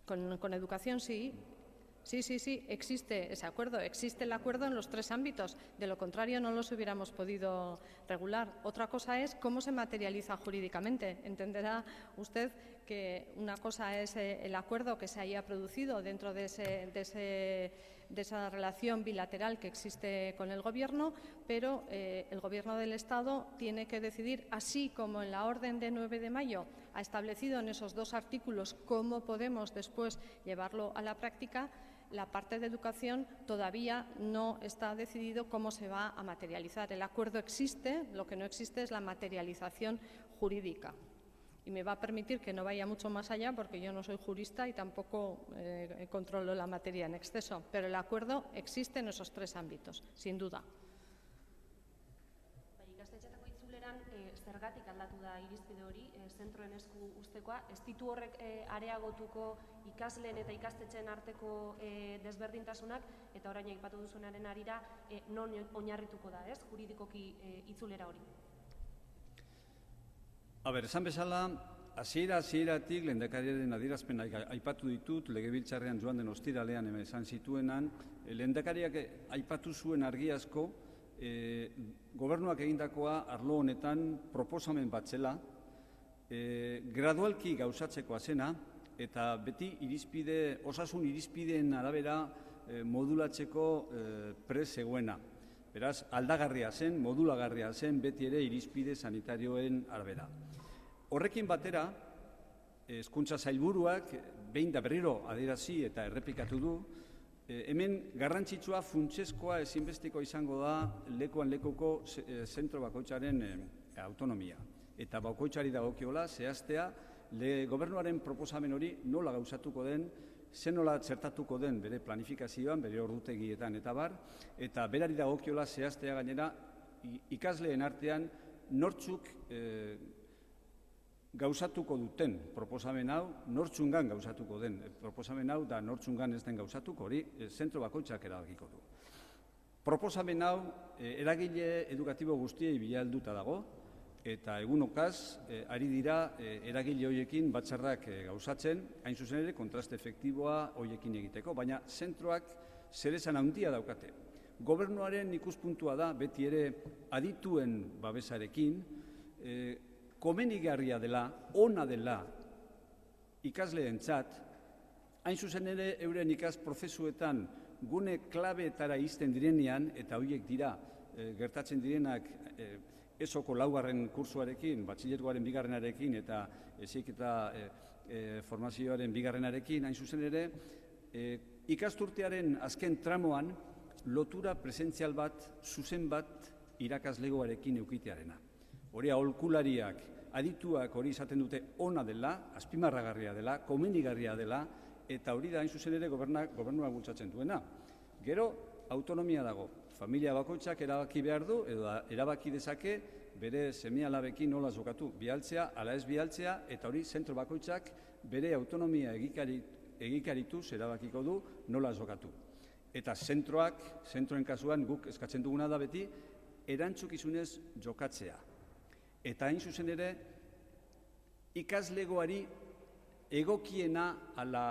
B: Con educación sí. Sí, existe ese acuerdo, existe el acuerdo en los 3 ámbitos, de lo contrario no los hubiéramos podido regular. Otra cosa es cómo se materializa jurídicamente. Entenderá usted que una cosa es el acuerdo que se haya producido dentro de esa relación bilateral que existe con el Gobierno, pero el Gobierno del Estado tiene que decidir, así como en la orden de 9 de mayo ha establecido en esos 2 artículos cómo podemos después llevarlo a la práctica. La parte de educación todavía no está decidido cómo se va a materializar. El acuerdo existe, lo que no existe es la materialización jurídica. Y me va a permitir que no vaya mucho más allá porque yo no soy jurista y tampoco controlo la materia en exceso. Pero el acuerdo existe en esos 3 ámbitos, sin duda.
E: Ikastetxeetako itzuleran zergatik aldatu da irizpide hori, zentroen esku uztekoa, ez ditu horrek areagotuko ikasleen eta ikastetxeen arteko desberdintasunak, eta orain aipatu duzunaren arira non oinarrituko da, ez, juridikoki itzulera hori?
A: Esan bezala, hasieratik lehendakariaren adierazpena aipatu ditut, legebiltzarrean joan den ostiralean esan zituenan, lehendakariak aipatu zuen argi asko, gobernuak egindakoa arlo honetan proposamen bat zela, gradualki gauzatzekoa zena, eta beti osasun irizpideen arabera modulatzeko prest zegoena. Beraz, aldagarria zen, modulagarria zen, beti ere irizpide sanitarioen arabera. Horrekin batera, Hezkuntza Sailburuak behin da berriro adierazi eta errepikatu du, hemen garrantzitsua funtsezkoa ezinbesteko izango da lekuan lekuko zentro bakoitzaren autonomia. Eta bakoitzari dagokiola zehaztea gobernuaren proposamen hori nola gauzatuko den, nola txertatuko den bere planifikazioan, bere ordutegietan eta bar, eta berari dagokiola zehaztea gainera ikasleen artean nortzuk gauzatuko duten proposamen hau, nortzungan gauzatuko den proposamen hau, da nortzungan ez den gauzatuko, hori zentro bakoitzak erabakiko du. Proposamen hau eragile edukatibo guztiei bilalduta dago, eta egunokaz ari dira eragile horiekin batzarrak gauzatzen, hain zuzen ere kontraste efektiboa horiekin egiteko, baina zentroak zeresan handia daukate. Gobernuaren ikuspuntua da, beti ere adituen babesarekin, komenigarria dela, ona dela ikasleentzat, hain zuzen ere euren ikas prozesuetan gune klabeetara izten direnean, eta horiek dira gertatzen direnak ESOko laugarren kursuarekin, batxilergoaren bigarrenarekin eta heziketa formazioaren bigarrenarekin, hain zuzen ere, ikasturtearen azken tramoan lotura presentzial bat, zuzen bat irakaslegoarekin eukitearena. Hori aholkulariak, adituak hori izaten dute ona dela, azpimarragarria dela, komenigarria dela, eta hori da hain zuzen ere gobernuak bultzatzen duena. Gero, autonomia dago. Familia bakoitzak erabaki behar du, edo erabaki dezake bere seme-alabekin nola jokatu, bialtzea, ala ez bialtzea, eta hori zentro bakoitzak bere autonomia egikarituz erabakiko du nola jokatu. Eta zentroen kasuan guk eskatzen duguna da beti, erantzukizunez jokatzea. Eta hain zuzen ere, ikaslegoari egokiena ala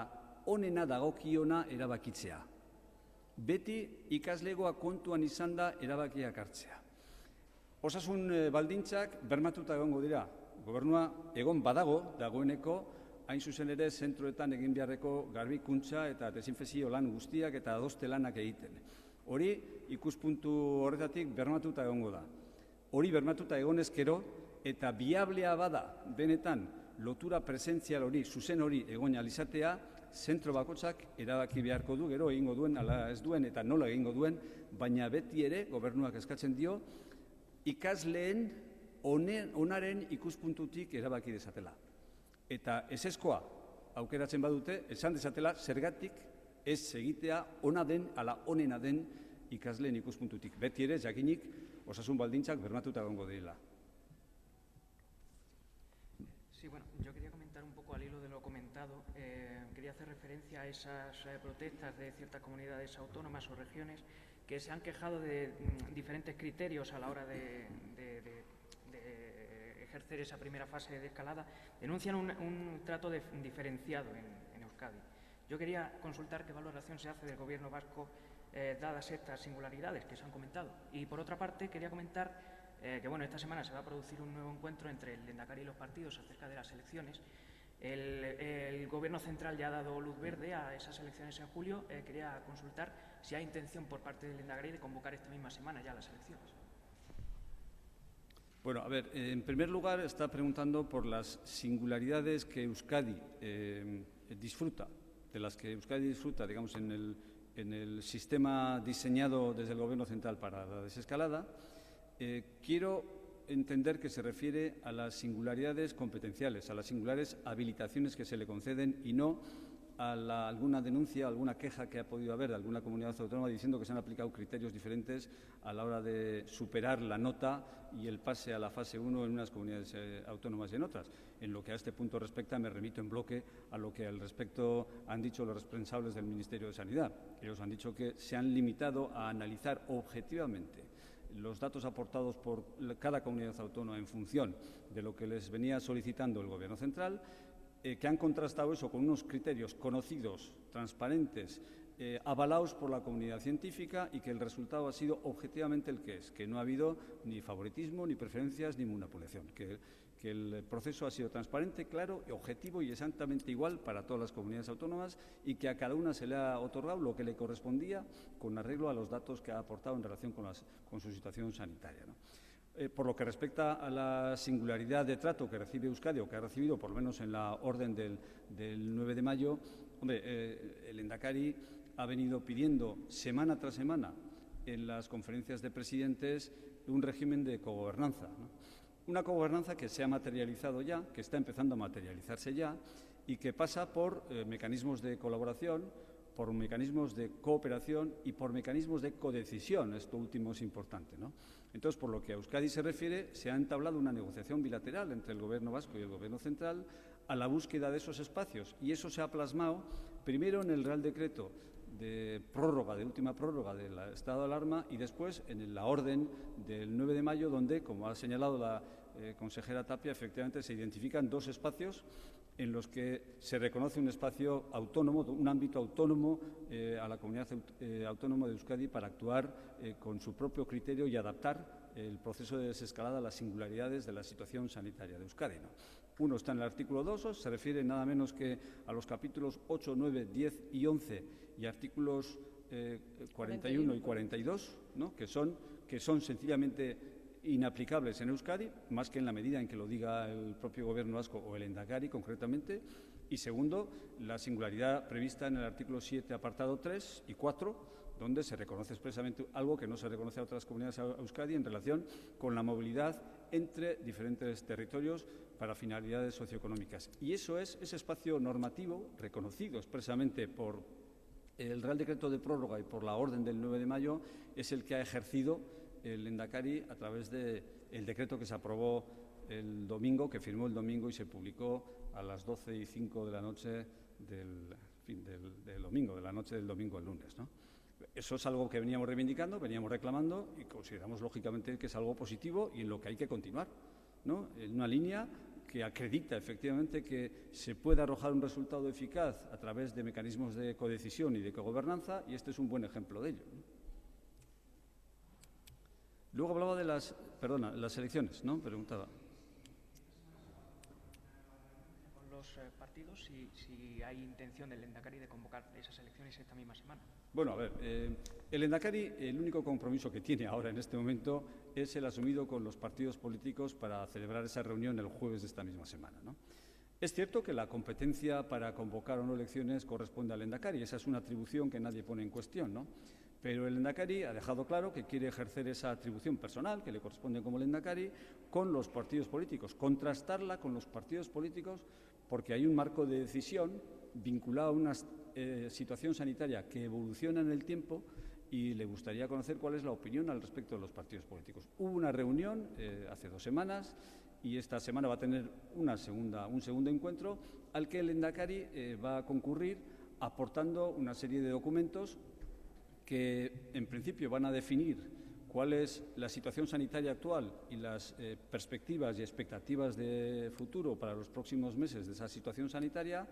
A: onena dagokiona erabakitzea. Beti ikaslegoa kontuan izan da erabakiak hartzea. Osasun baldintzak bermatuta egongo dira. Gobernua egon badago, dagoeneko, hain zuzen ere zentroetan egin beharreko garbikuntza eta desinfekzio lan guztiak eta adoste lanak egiten. Hori ikuspuntu horretatik bermatuta egongo da. Hori bermatuta egonezkero eta biablea bada benetan lotura presentzial hori, zuzen hori egon alizatea, zentro bakoitzak erabaki beharko du, gero egingo duen, ala ez duen eta nola egingo duen, baina beti ere gobernuak eskatzen dio, ikasleen onaren ikuspuntutik erabaki dezatela. Eta ezezkoa aukeratzen badute, esan dezatela zergatik ez egitea ona den ala onena den ikasleen ikuspuntutik. Beti ere jakinik osasun baldintzak bermatuta egongo direla.
F: Sí, bueno, yo quería comentar un poco al hilo de lo comentado. Quería hacer referencia a esas protestas de ciertas comunidades autónomas o regiones que se han quejado de diferentes criterios a la hora de ejercer esa primera fase de escalada. Denuncian un trato diferenciado en Euskadi. Yo quería consultar qué valoración se hace del Gobierno vasco dadas estas singularidades que se han comentado. Y por otra parte, quería comentar que bueno, esta semana se va a producir un nuevo encuentro entre el Lehendakari y los partidos acerca de las elecciones. El Gobierno central ya ha dado luz verde a esas elecciones en julio. Quería consultar si hay intención por parte del Lehendakari de convocar esta misma semana ya las elecciones.
A: Bueno, a ver, en primer lugar está preguntando por las singularidades que Euskadi disfruta, de las que Euskadi disfruta, digamos, en el sistema diseñado desde el Gobierno central para la desescalada. Quiero entender que se refiere a las singularidades competenciales, a las singulares habilitaciones que se le conceden y no a alguna denuncia, alguna queja que ha podido haber de alguna comunidad autónoma diciendo que se han aplicado criterios diferentes a la hora de superar la nota y el pase a la fase 1 en unas comunidades autónomas y en otras. En lo que a este punto respecta, me remito en bloque a lo que al respecto han dicho los responsables del Ministerio de Sanidad. Ellos han dicho que se han limitado a analizar objetivamente los datos aportados por cada comunidad autónoma en función de lo que les venía solicitando el Gobierno central, que han contrastado eso con unos criterios conocidos, transparentes, avalados por la comunidad científica y que el resultado ha sido objetivamente el que es, que no ha habido ni favoritismo, ni preferencias, ni manipulación, que el proceso ha sido transparente, claro, objetivo y exactamente igual para todas las comunidades autónomas y que a cada una se le ha otorgado lo que le correspondía con arreglo a los datos que ha aportado en relación con su situación sanitaria, ¿no? Por lo que respecta a la singularidad de trato que recibe Euskadi o que ha recibido, por lo menos en la orden del 9 de mayo, hombre, el Lehendakari ha venido pidiendo semana tras semana en las conferencias de presidentes un régimen de cogobernanza, ¿no? Una cogobernanza que se ha materializado ya, que está empezando a materializarse ya y que pasa por mecanismos de colaboración, por mecanismos de cooperación y por mecanismos de codecisión. Esto último es importante, ¿no? Entonces, por lo que a Euskadi se refiere, se ha entablado una negociación bilateral entre el Gobierno vasco y el Gobierno central a la búsqueda de esos espacios, y eso se ha plasmado primero en el Real Decreto de prórroga, de última prórroga del estado de alarma, y después en la orden del 9 de mayo, donde, como ha señalado la consejera Tapia, efectivamente se identifican dos espacios en los que se reconoce un espacio autónomo, un ámbito autónomo a la comunidad autónoma de Euskadi para actuar con su propio criterio y adaptar el proceso de desescalada a las singularidades de la situación sanitaria de Euskadi, ¿no? Uno está en el artículo 2, se refiere nada menos que a los capítulos 8, 9, 10 y 11 y artículos 41 y 42, ¿no? que son sencillamente inaplicables en Euskadi, más que en la medida en que lo diga el propio Gobierno vasco o el Endacari concretamente. Y segundo, la singularidad prevista en el artículo 7, apartado 3 y 4, donde se reconoce expresamente algo que no se reconoce a otras comunidades a Euskadi en relación con la movilidad entre diferentes territorios para finalidades socioeconómicas. Y eso es ese espacio normativo reconocido expresamente por el Real Decreto de prórroga y por la orden del 9 de mayo, es el que ha ejercido el Endacari a través del decreto que se aprobó el domingo, que firmó el domingo y se publicó a las 12:05 de la noche del domingo, de la noche del domingo al lunes, ¿no? Eso es algo que veníamos reivindicando, veníamos reclamando y consideramos lógicamente que es algo positivo y en lo que hay que continuar, ¿no? En una línea que acredita efectivamente que se puede arrojar un resultado eficaz a través de mecanismos de codecisión y de cogobernanza, y este es un buen ejemplo de ello, ¿no? Luego hablaba de las elecciones, ¿no? Preguntaba.
F: Con los partidos, si hay intención del Endacari de convocar esas elecciones esta misma semana.
A: Bueno, a ver, el Endacari, el único compromiso que tiene ahora en este momento es el asumido con los partidos políticos para celebrar esa reunión el jueves de esta misma semana, ¿no? Es cierto que la competencia para convocar o no elecciones corresponde al Endacari, esa es una atribución que nadie pone en cuestión, ¿no? Pero el Endacari ha dejado claro que quiere ejercer esa atribución personal que le corresponde como el Endacari con los partidos políticos, contrastarla con los partidos políticos, porque hay un marco de decisión vinculado a una situación sanitaria que evoluciona en el tiempo y le gustaría conocer cuál es la opinión al respecto de los partidos políticos. Hubo una reunión hace 2 semanas y esta semana va a tener un segundo encuentro al que el Endacari va a concurrir aportando una serie de documentos que en principio van a definir cuál es la situación sanitaria actual y las perspectivas y expectativas de futuro para los próximos meses de esa situación sanitaria,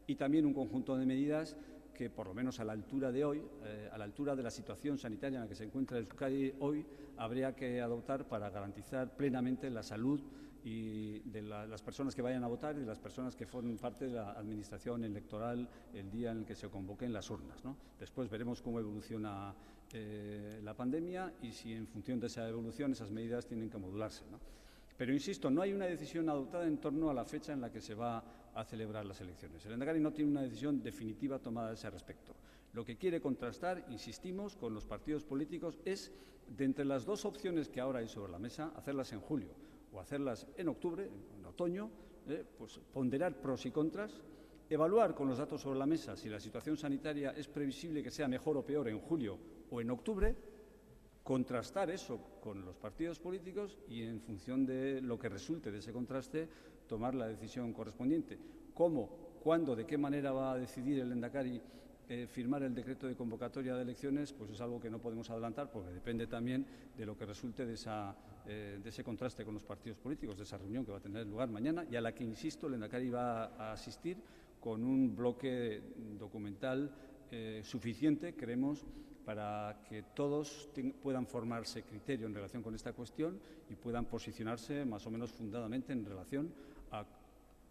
A: y también un conjunto de medidas que, por lo menos a la altura de hoy, a la altura de la situación sanitaria en la que se encuentra Euskadi hoy, habría que adoptar para garantizar plenamente la salud y de las personas que vayan a votar y de las personas que formen parte de la administración electoral el día en el que se convoquen las urnas, ¿no? Después veremos cómo evoluciona la pandemia y si en función de esa evolución esas medidas tienen que modularse, ¿no? Pero, insisto, no hay una decisión adoptada en torno a la fecha en la que se va a celebrar las elecciones. El Endacari no tiene una decisión definitiva tomada a ese respecto. Lo que quiere contrastar, insistimos, con los partidos políticos es, de entre las dos opciones que ahora hay sobre la mesa, hacerlas en julio o hacerlas en octubre, en otoño, pues ponderar pros y contras, evaluar con los datos sobre la mesa si la situación sanitaria es previsible que sea mejor o peor en julio o en octubre, contrastar eso con los partidos políticos y, en función de lo que resulte de ese contraste, tomar la decisión correspondiente. ¿Cómo, cuándo, de qué manera va a decidir el Endacari firmar el decreto de convocatoria de elecciones? Pues es algo que no podemos adelantar porque depende también de lo que resulte de ese contraste con los partidos políticos, de esa reunión que va a tener lugar mañana y a la que, insisto, el Endacari va a asistir con un bloque documental suficiente, creemos, para que todos puedan formarse criterio en relación con esta cuestión y puedan posicionarse más o menos fundadamente en relación a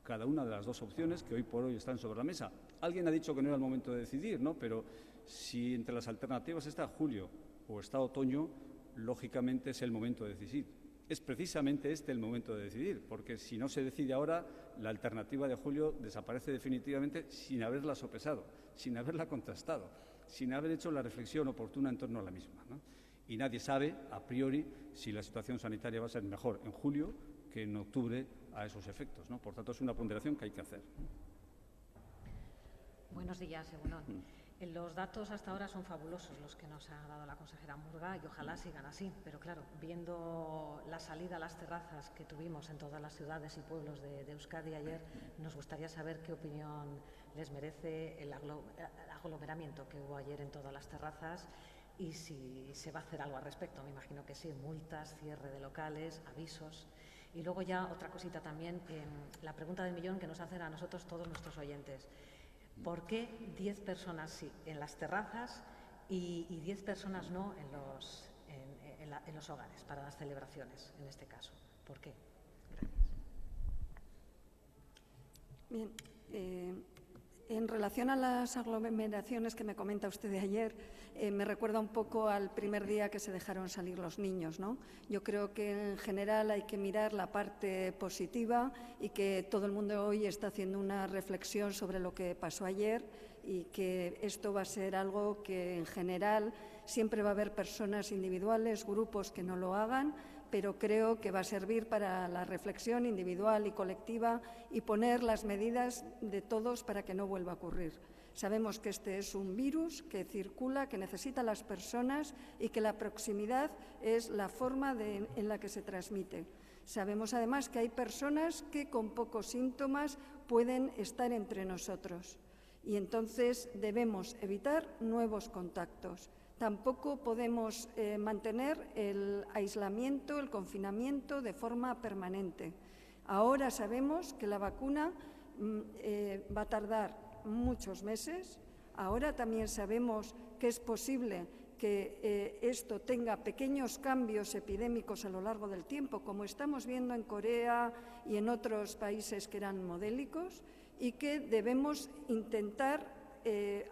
A: cada una de las dos opciones que hoy por hoy están sobre la mesa. Alguien ha dicho que no era el momento de decidir, ¿no? Pero si entre las alternativas está julio o está otoño, lógicamente es el momento de decidir. Es precisamente este el momento de decidir, porque si no se decide ahora, la alternativa de julio desaparece definitivamente sin haberla sopesado, sin haberla contrastado, sin haber hecho la reflexión oportuna en torno a la misma, ¿no? Y nadie sabe, a priori, si la situación sanitaria va a ser mejor en julio que en octubre a esos efectos, ¿no? Por tanto, es una ponderación que hay que hacer.
G: Buenos días, Egunon. Los datos hasta ahora son fabulosos los que nos ha dado la consejera Murga y ojalá sigan así, pero claro, viendo la salida a las terrazas que tuvimos en todas las ciudades y pueblos de Euskadi ayer, nos gustaría saber qué opinión les merece el aglomeramiento que hubo ayer en todas las terrazas y si se va a hacer algo al respecto. Me imagino que sí, multas, cierre de locales, avisos. Y luego ya otra cosita también, la pregunta del millón que nos hacen a nosotros todos nuestros oyentes. ¿Por qué 10 personas sí en las terrazas y 10 personas no en los hogares para las celebraciones, en este caso? ¿Por qué?
C: Gracias. Bien, en relación a las aglomeraciones que me comenta usted de ayer, me recuerda un poco al primer día que se dejaron salir los niños, ¿no? Yo creo que en general hay que mirar la parte positiva y que todo el mundo hoy está haciendo una reflexión sobre lo que pasó ayer y que esto va a ser algo que en general siempre va a haber personas individuales, grupos que no lo hagan, pero creo que va a servir para la reflexión individual y colectiva y poner las medidas de todos para que no vuelva a ocurrir. Sabemos que este es un virus que circula, que necesita a las personas y que la proximidad es la forma en la que se transmite. Sabemos además que hay personas que con pocos síntomas pueden estar entre nosotros y entonces debemos evitar nuevos contactos. Tampoco podemos mantener el aislamiento, el confinamiento de forma permanente. Ahora sabemos que la vacuna va a tardar muchos meses. Ahora también sabemos que es posible que esto tenga pequeños cambios epidémicos a lo largo del tiempo, como estamos viendo en Corea y en otros países que eran modélicos, y que debemos intentar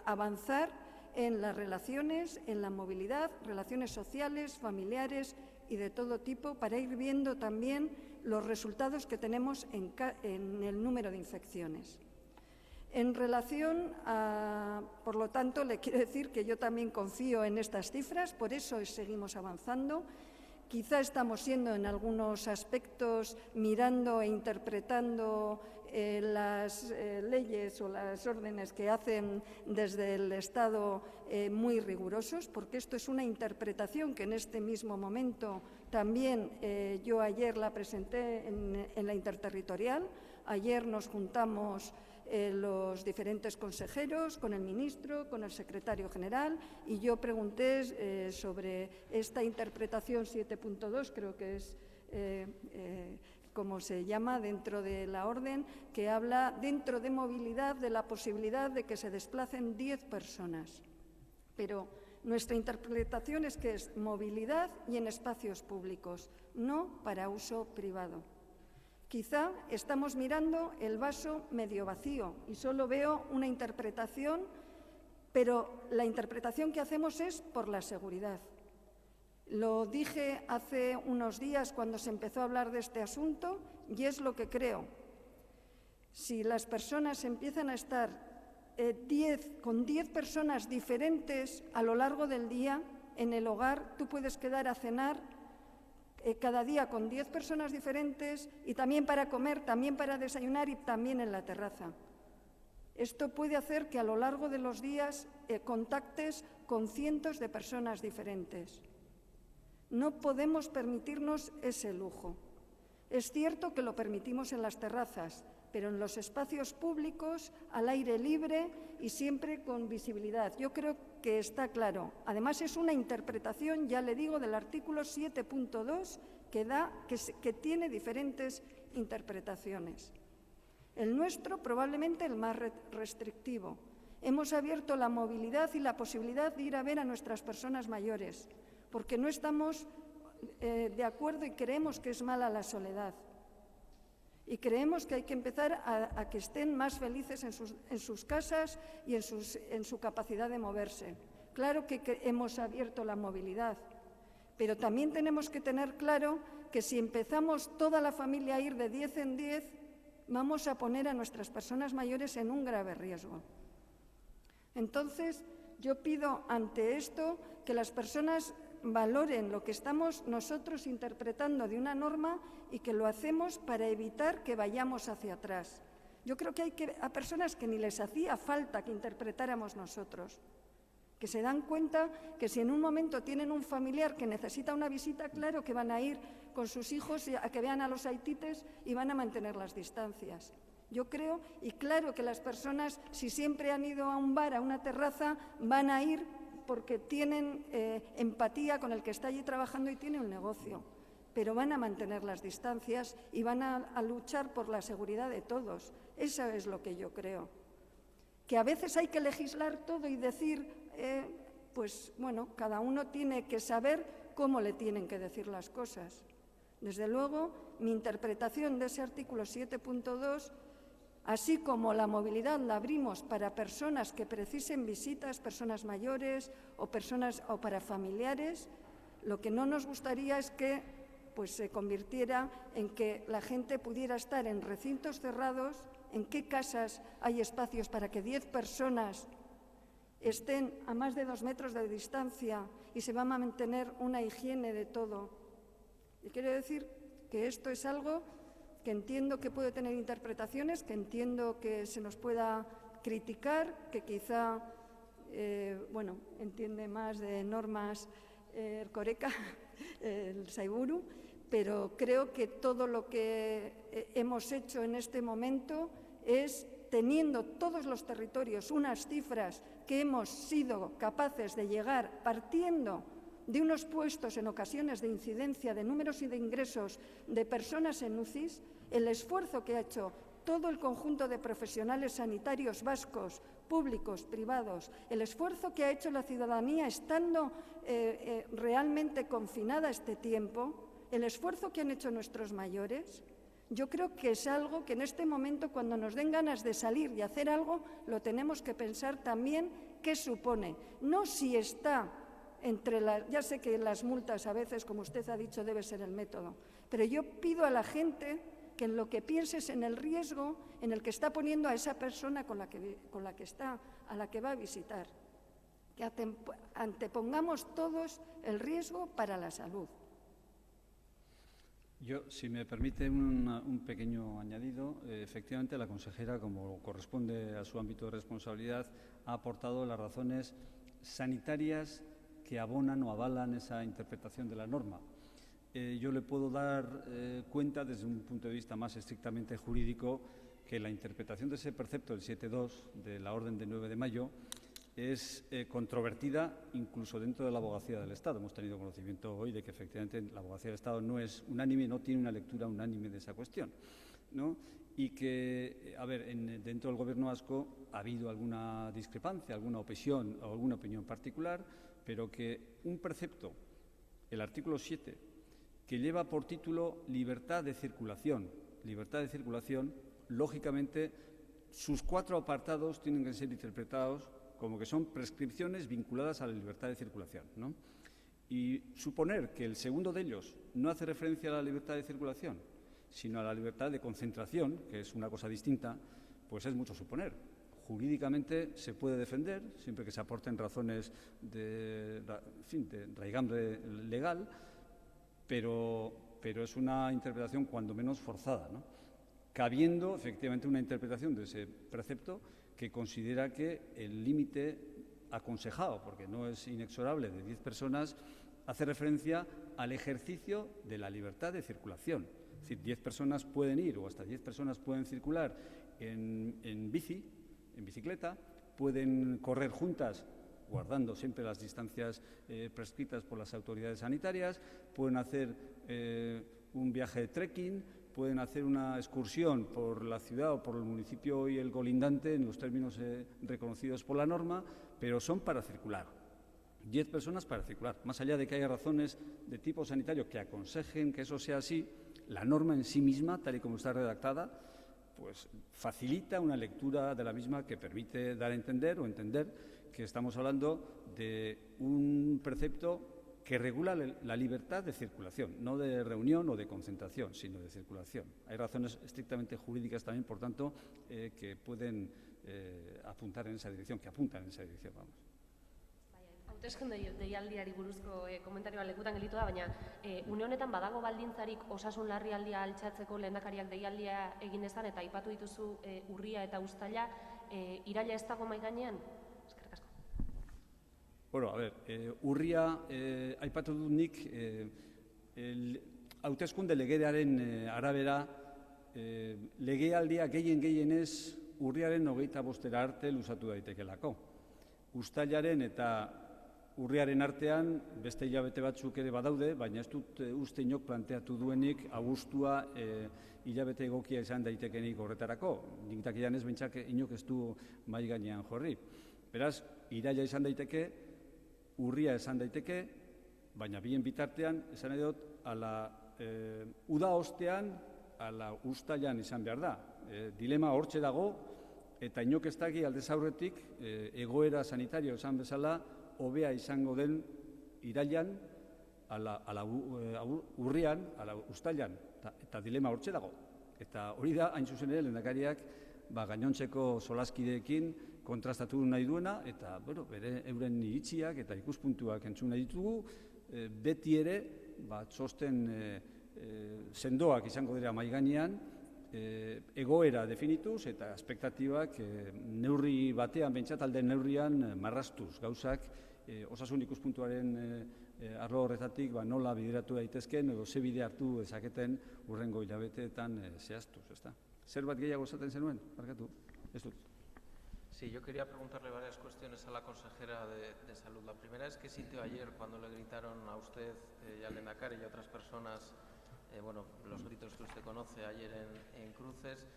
C: avanzar en las relaciones, en la movilidad, relaciones sociales, familiares y de todo tipo, para ir viendo también los resultados que tenemos en el número de infecciones. En relación a, por lo tanto, le quiero decir que yo también confío en estas cifras, por eso seguimos avanzando. Quizá estamos siendo en algunos aspectos mirando e interpretando las leyes o las órdenes que hacen desde el Estado muy rigurosos, porque esto es una interpretación que en este mismo momento también yo ayer la presenté en la interterritorial. Ayer nos juntamos los diferentes consejeros, con el ministro, con el secretario general, y yo pregunté sobre esta interpretación 7.2, creo que es como se llama dentro de la orden, que habla dentro de movilidad de la posibilidad de que se desplacen 10 personas. Pero nuestra interpretación es que es movilidad y en espacios públicos, no para uso privado. Quizá estamos mirando el vaso medio vacío y solo veo una interpretación, pero la interpretación que hacemos es por la seguridad. Lo dije hace unos días cuando se empezó a hablar de este asunto y es lo que creo. Si las personas empiezan a estar con 10 personas diferentes a lo largo del día en el hogar, tú puedes quedar a cenar cada día con 10 personas diferentes y también para comer, también para desayunar y también en la terraza. Esto puede hacer que a lo largo de los días contactes con cientos de personas diferentes. No podemos permitirnos ese lujo. Es cierto que lo permitimos en las terrazas, pero en los espacios públicos, al aire libre y siempre con visibilidad. Yo creo que está claro. Además, es una interpretación, ya le digo, del artículo 7.2 que tiene diferentes interpretaciones. El nuestro, probablemente el más restrictivo. Hemos abierto la movilidad y la posibilidad de ir a ver a nuestras personas mayores, porque no estamos de acuerdo y creemos que es mala la soledad. Y creemos que hay que empezar a que estén más felices en sus casas y en su capacidad de moverse. Claro que hemos abierto la movilidad, pero también tenemos que tener claro que si empezamos toda la familia a ir de 10 en 10, vamos a poner a nuestras personas mayores en un grave riesgo. Entonces, yo pido ante esto que las personas valoren lo que estamos nosotros interpretando de una norma y que lo hacemos para evitar que vayamos hacia atrás. Yo creo que hay a personas que ni les hacía falta que interpretáramos nosotros. que se dan cuenta que si en un momento tienen un familiar que necesita una visita, claro que van a ir con sus hijos a que vean a los aitites y van a mantener las distancias. Yo creo, y claro que las personas, si siempre han ido a un bar, a una terraza, van a ir porque tienen empatía con el que está allí trabajando y tiene un negocio, pero van a mantener las distancias y van a luchar por la seguridad de todos. Eso es lo que yo creo. Que a veces hay que legislar todo y decir, pues bueno, cada uno tiene que saber cómo le tienen que decir las cosas. Desde luego, mi interpretación de ese artículo 7.2, así como la movilidad la abrimos para personas que precisen visitas, personas mayores o para familiares, lo que no nos gustaría es que pues, se convirtiera en que la gente pudiera estar en recintos cerrados. ¿En qué casas hay espacios para que 10 personas estén a más de 2 metros de distancia y se va a mantener una higiene de todo? Y quiero decir que esto es algo que entiendo que puede tener interpretaciones, que entiendo que se nos pueda criticar, que quizá, bueno, entiende más de normas Erkoreka, el Saiburu, pero creo que todo lo que hemos hecho en este momento es, teniendo todos los territorios unas cifras que hemos sido capaces de llegar partiendo de unos puestos en ocasiones de incidencia de números y de ingresos de personas en UCIs, el esfuerzo que ha hecho todo el conjunto de profesionales sanitarios vascos, públicos, privados, el esfuerzo que ha hecho la ciudadanía estando realmente confinada este tiempo, el esfuerzo que han hecho nuestros mayores, yo creo que es algo que en este momento, cuando nos den ganas de salir y hacer algo, lo tenemos que pensar también qué supone. No si está entre las... Ya sé que las multas a veces, como usted ha dicho, debe ser el método, pero yo pido a la gente que en lo que pienses en el riesgo en el que está poniendo a esa persona con la que está, a la que va a visitar. Que antepongamos todos el riesgo para la salud.
A: Yo, si me permite un pequeño añadido, efectivamente la consejera, como corresponde a su ámbito de responsabilidad, ha aportado las razones sanitarias que abonan o avalan esa interpretación de la norma. Yo le puedo dar cuenta desde un punto de vista más estrictamente jurídico que la interpretación de ese precepto del 7.2 de la orden de 9 de mayo es controvertida incluso dentro de la abogacía del Estado. Hemos tenido conocimiento hoy de que efectivamente la abogacía del Estado no es unánime, no tiene una lectura unánime de esa cuestión, ¿no? Y que, a ver, dentro del Gobierno vasco ha habido alguna discrepancia, alguna opinión o alguna opinión particular, pero que un precepto, el artículo 7, que lleva por título libertad de circulación, lógicamente sus 4 apartados tienen que ser interpretados como que son prescripciones vinculadas a la libertad de circulación, ¿no? Y suponer que el segundo de ellos no hace referencia a la libertad de circulación, sino a la libertad de concentración, que es una cosa distinta, pues es mucho suponer. Jurídicamente se puede defender, siempre que se aporten razones de raigambre legal, pero es una interpretación cuando menos forzada, ¿no? Cabiendo efectivamente una interpretación de ese precepto que considera que el límite aconsejado, porque no es inexorable, de 10 personas, hace referencia al ejercicio de la libertad de circulación. Es decir, 10 personas pueden ir o hasta 10 personas pueden circular en bicicleta, pueden correr juntas, guardando siempre las distancias prescritas por las autoridades sanitarias, pueden hacer un viaje de trekking, pueden hacer una excursión por la ciudad o por el municipio y el colindante en los términos reconocidos por la norma, pero son para circular. 10 personas para circular. Más allá de que haya razones de tipo sanitario que aconsejen que eso sea así, la norma en sí misma, tal y como está redactada, pues facilita una lectura de la misma que permite dar a entender o entender que estamos hablando de un precepto que regula la libertad de circulación, no de reunión o de concentración, sino de circulación. Hay razones estrictamente jurídicas también, por tanto, que pueden apuntar en esa dirección, que apuntan en esa dirección, vamos.
E: Hauteskunde deialdiari buruzko komentarioa lekutan gelditu da, baina une honetan badago baldintzarik osasun larrialdia altxatzeko lehendakariak deialdia egin dezan, eta aipatu dituzu urria eta uztaila, iraila ez dago mahai gainean? Eskerrik asko.
A: Bueno, a ver, urria aipatu dut nik hauteskunde legearen arabera legealdia gehienez urriaren 25 arte luzatu daitekelako. Uztailaren eta urriaren artean beste hilabete batzuk ere badaude, baina ez dut uste inok planteatu duenik abuztua hilabete egokia izan daitekenik horretarako. Nik dakidan ez behintzak inok ez du mahai gainean jorri. Beraz, iraila izan daiteke, urria izan daiteke, baina bien bitartean, esan nahi dut, uda ostean, ala uztailan izan behar da. Dilema hortxe dago, eta inok ez daki aldez aurretik egoera sanitario esan bezala, hobea izango den irailan, ala urrian, ala uztailan, eta dilema hortxe dago. Eta hori da, hain zuzen ere, lehendakariak gainontzeko solaskideekin kontrastatu nahi duena, eta euren iritziak eta ikuspuntuak entzun nahi ditugu, beti ere txosten sendoak izango dira mahai gainean, egoera definituz eta espektatibak neurri batean, behintzat alde neurrian marrastuz gauzak, osasun ikuspuntuaren arlo horretatik nola bideratu daitezken edo ze bide hartu dezaketen hurrengo hilabeteetan zehaztuz, ezta? Zerbait gehiago esaten zenuen? Barkatu, ez dut.
D: Sí, yo quería preguntarle varias cuestiones a la consejera de Salud. La primera es qué sintió ayer cuando le gritaron a usted y al lehendakari y a otras personas, los gritos que usted conoce ayer en Cruces.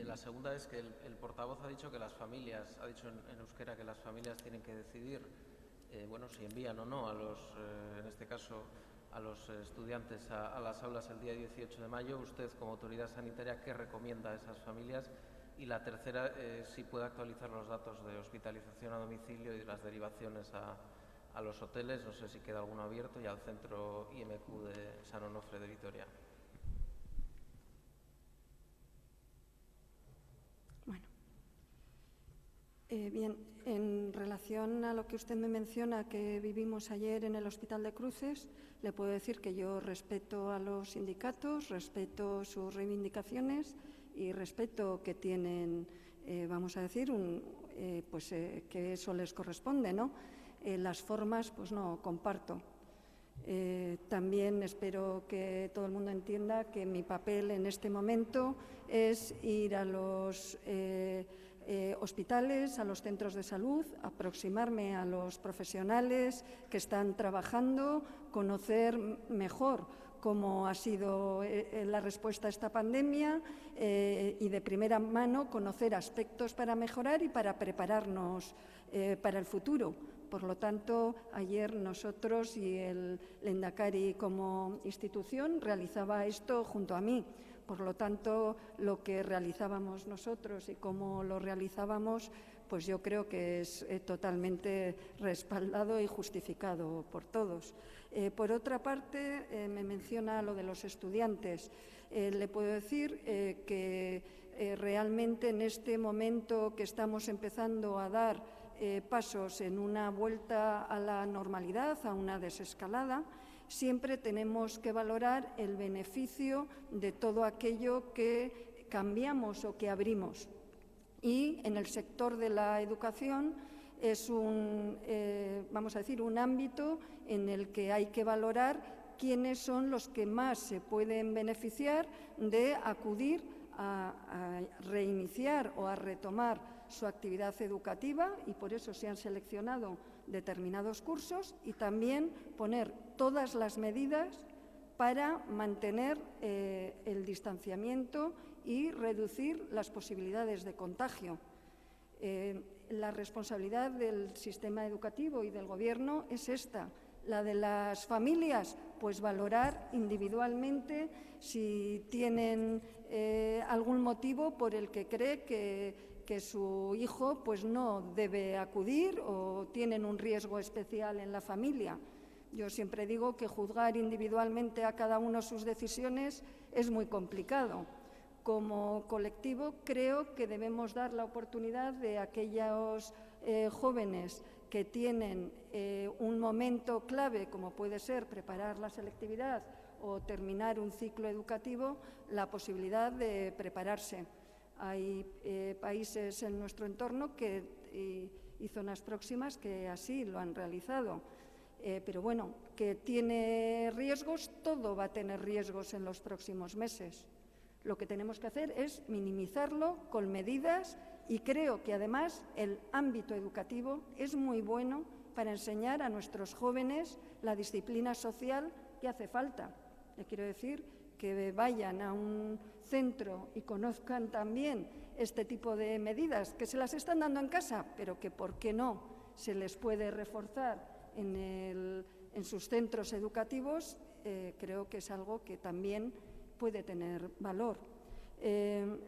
D: La segunda es que el portavoz ha dicho que las familias, ha dicho en euskera que las familias tienen que decidir, si envían o no a en este caso, a los estudiantes a las aulas el día 18 de mayo. Usted, como autoridad sanitaria, ¿qué recomienda a esas familias? Y la tercera, si puede actualizar los datos de hospitalización a domicilio y de las derivaciones a los hoteles, no sé si queda alguno abierto, y al centro IMQ de San Onofre de Vitoria.
C: Bueno, bien, en relación a lo que usted me menciona que vivimos ayer en el Hospital de Cruces, le puedo decir que yo respeto a los sindicatos, respeto sus reivindicaciones y respeto que tienen, vamos a decir, que eso les corresponde, ¿no? Las formas, pues no comparto. También espero que todo el mundo entienda que mi papel en este momento es ir a los hospitales, a los centros de salud, aproximarme a los profesionales que están trabajando, conocer mejor cómo ha sido la respuesta a esta pandemia y de primera mano conocer aspectos para mejorar y para prepararnos para el futuro. Por lo tanto, ayer nosotros y el Lehendakari como institución realizaba esto junto a mí. Por lo tanto, lo que realizábamos nosotros y cómo lo realizábamos, pues yo creo que es totalmente respaldado y justificado por todos. Por otra parte, me menciona lo de los estudiantes. Le puedo decir que realmente en este momento que estamos empezando a dar pasos en una vuelta a la normalidad, a una desescalada, siempre tenemos que valorar el beneficio de todo aquello que cambiamos o que abrimos. Y en el sector de la educación es un ámbito en el que hay que valorar quiénes son los que más se pueden beneficiar de acudir a reiniciar o a retomar su actividad educativa, y por eso se han seleccionado determinados cursos, y también poner todas las medidas para mantener el distanciamiento y reducir las posibilidades de contagio. La responsabilidad del sistema educativo y del Gobierno es esta. La de las familias, pues valorar individualmente si tienen algún motivo por el que cree que su hijo pues no debe acudir o tienen un riesgo especial en la familia. Yo siempre digo que juzgar individualmente a cada uno sus decisiones es muy complicado. Como colectivo creo que debemos dar la oportunidad de aquellos jóvenes que tienen un momento clave, como puede ser preparar la selectividad o terminar un ciclo educativo, la posibilidad de prepararse. Hay países en nuestro entorno que y zonas próximas que así lo han realizado. Pero bueno, que tiene riesgos, todo va a tener riesgos en los próximos meses. Lo que tenemos que hacer es minimizarlo con medidas y creo que además el ámbito educativo es muy bueno para enseñar a nuestros jóvenes la disciplina social que hace falta. Le quiero decir que vayan a un centro y conozcan también este tipo de medidas que se las están dando en casa, pero que, ¿por qué no?, se les puede reforzar en sus centros educativos. Creo que es algo que también puede tener valor.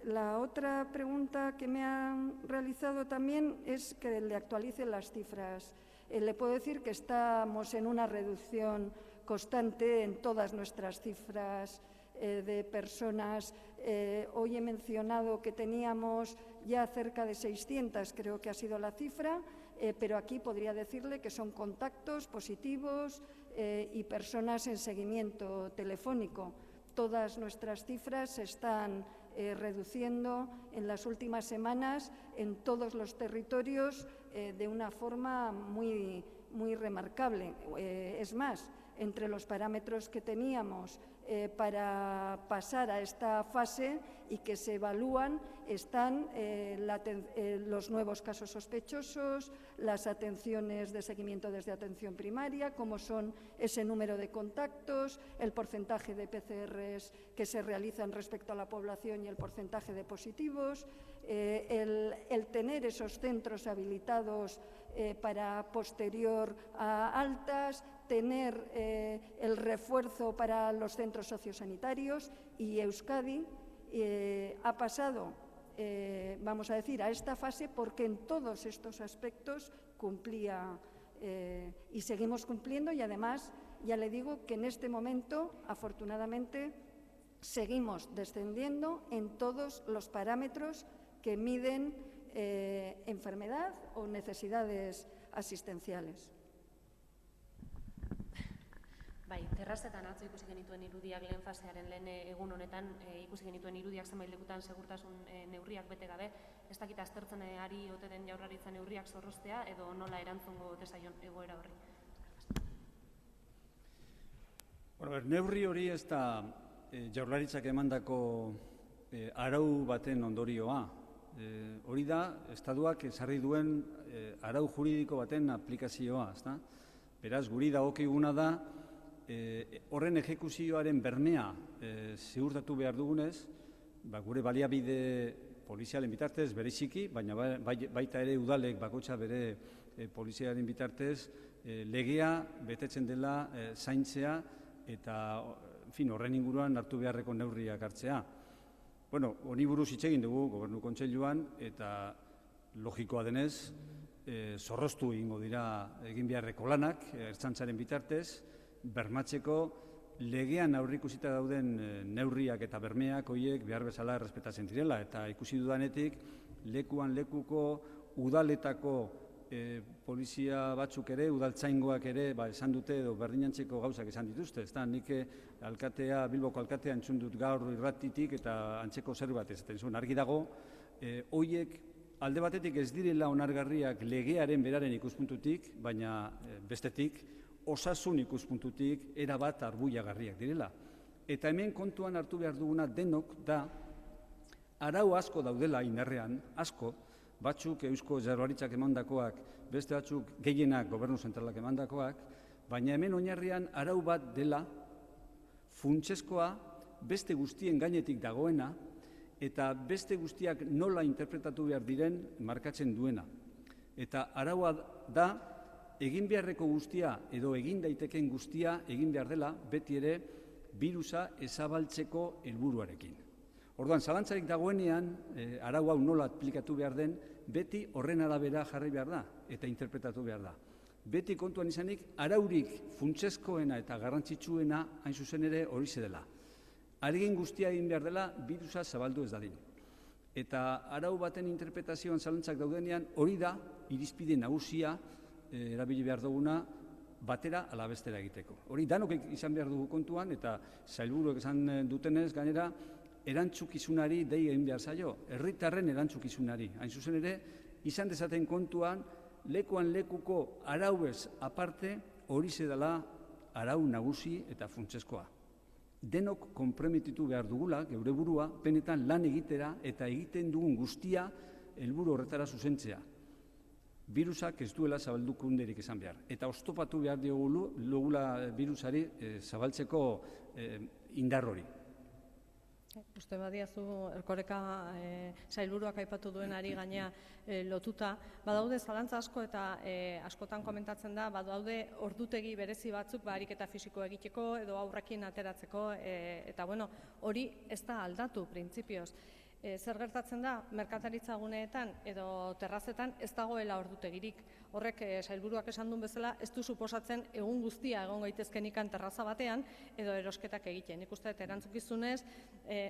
C: La otra pregunta que me han realizado también es que le actualice las cifras. Le puedo decir que estamos en una reducción constante en todas nuestras cifras de personas. Hoy he mencionado que teníamos ya cerca de 600, creo que ha sido la cifra, pero aquí podría decirle que son contactos positivos y personas en seguimiento telefónico. Todas nuestras cifras se están reduciendo en las últimas semanas en todos los territorios de una forma muy remarcable. Es más, entre los parámetros que teníamos para pasar a esta fase y que se evalúan están los nuevos casos sospechosos, las atenciones de seguimiento desde atención primaria, como son ese número de contactos, el porcentaje de PCRs que se realizan respecto a la población y el porcentaje de positivos, el tener esos centros habilitados para posterior a altas, tener el refuerzo para los centros sociosanitarios, y Euskadi ha pasado, vamos a decir, a esta fase porque en todos estos aspectos cumplía y seguimos cumpliendo, y además ya le digo que en este momento, afortunadamente, seguimos descendiendo en todos los parámetros que miden enfermedad o necesidades asistenciales.
E: Bai, terrazetan atzo ikusi genituen irudiak lehen fasearen lehen egun honetan, ikusi genituen irudiak zenbait lekutan segurtasun neurriak bete gabe. Ez dakit aztertzen ari ote den Jaurlaritza neurriak zorroztea edo nola erantzungo ote zaion egoera horri.
A: Bueno, neurri hori ez da Jaurlaritzak emandako arau baten ondorioa. Hori da, Estatuak ezarri duen arau juridiko baten aplikazioa, ezta? Beraz, guri dagokiguna da horren ejekuzioaren bermea ziurtatu behar dugunez, gure baliabide polizialen bitartez bereziki, baina baita ere udalek bakoitza bere poliziaren bitartez legea betetzen dela zaintzea eta horren inguruan hartu beharreko neurriak hartzea. Bueno, honi buruz hitz egin dugu Gobernu Kontseiluan, eta logikoa denez zorroztu egingo dira egin beharreko lanak Ertzaintzaren bitartez, bermatzeko legean aurreikusita dauden neurriak eta bermeak horiek behar bezala errespetatzen direla, eta ikusi dudanetik lekuan lekuko udaletako polizia batzuk ere, udaltzaingoak ere esan dute edo berdinantzeko gauzak esan dituzte. Nik Bilboko alkatea entzun dut gaur irratitik eta antzeko zerbait esaten zuen. Argi dago, horiek alde batetik ez direla onargarriak legearen beraren ikuspuntutik, baina bestetik osasun ikuspuntutik erabat arbuiagarriak direla. Eta hemen kontuan hartu behar duguna denok da, arau asko daudela indarrean, asko, batzuk Eusko Jaurlaritzak emandakoak, beste batzuk gehienak Gobernu Zentralak emandakoak, baina hemen oinarrian arau bat dela funtsezkoa beste guztien gainetik dagoena eta beste guztiak nola interpretatu behar diren markatzen duena. Eta araua da egin beharreko guztia edo egin daiteken guztia egin behar dela beti ere birusa ezabaltzeko helburuarekin. Orduan, zalantzarik dagoenean, arau hau nola aplikatu behar den, beti horren arabera jarri behar da eta interpretatu behar da. Beti kontuan izanik, araurik funtsezkoena eta garrantzitsuena hain zuzen ere horixe dela. Aregin guztia egin behar dela, birusa zabaldu ez dadin. Eta arau baten interpretazioan zalantzak daudenean, hori da, irizpide nagusia, erabili behar duguna, batera ala bestera egiteko. Hori danok izan behar dugu kontuan, eta sailburuek esan dutenez, gainera, erantzukizunari dei egin behar zaio, herritarren erantzukizunari. Hain zuzen ere, izan dezaten kontuan lekuan lekuko arauez aparte, hori dela arau nagusi eta funtsezkoa. Denok konprometitu behar dugula, geure burua, benetan lan egitera eta egiten dugun guztia helburu horretara zuzentzea. Birusak ez duela zabaldukunderik izan behar. Eta oztopatu behar diogula birusari zabaltzeko indar hori.
B: Uste badiazu, Erkoreka sailburuak aipatu duenari gaina lotuta, badaude zalantza asko eta askotan komentatzen da, badaude ordutegi berezi batzuk ariketa fisiko egiteko edo aurrekin ateratzeko, eta hori ez da aldatu printzipioz. Zer gertatzen da, merkataritza guneetan edo terrazetan ez dagoela ordutegirik. Horrek sailburuak esan duen bezala ez du suposatzen egun guztia egon gaitezkenikan terraza batean edo erosketak egiten. Nik uste erantzukizunez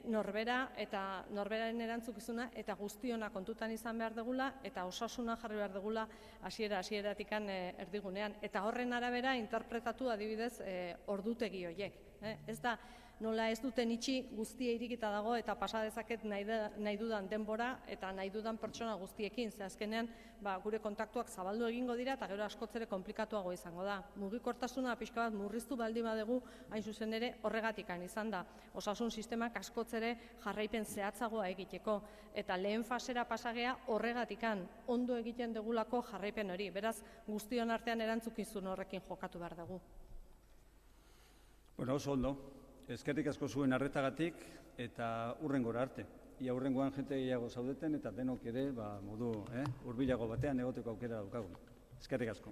B: norberaren erantzukizuna eta guztiona kontutan izan behar degula eta osasuna jarri behar degula hasiera-hasieratikan erdigunean. Eta horren arabera interpretatu adibidez ordutegi horiek. Ez da, nola ez duten itxi guztia irikita dago eta pasa dezaket nahi dudan denbora eta nahi dudan pertsona guztiekin. Ze azkenean gure kontaktuak zabaldu egingo dira eta gero askotzere komplikatuago izango da. Mugikortasuna pixka bat murriztu baldin badegu hain zuzen ere horregatikan izan da. Osasun sistemak askotzere jarraipen zehatzagoa egiteko eta lehen fasera pasagea horregatikan ondo egiten degulako jarraipen hori. Beraz, guztion artean erantzukizun horrekin jokatu behar dugu.
A: Oso ondo. Eskerrik asko zuen arretagatik eta hurrengora arte. Ia hurrengoan jente gehiago zaudeten eta denok ere modu hurbilago batean egoteko aukera daukagu. Eskerrik asko.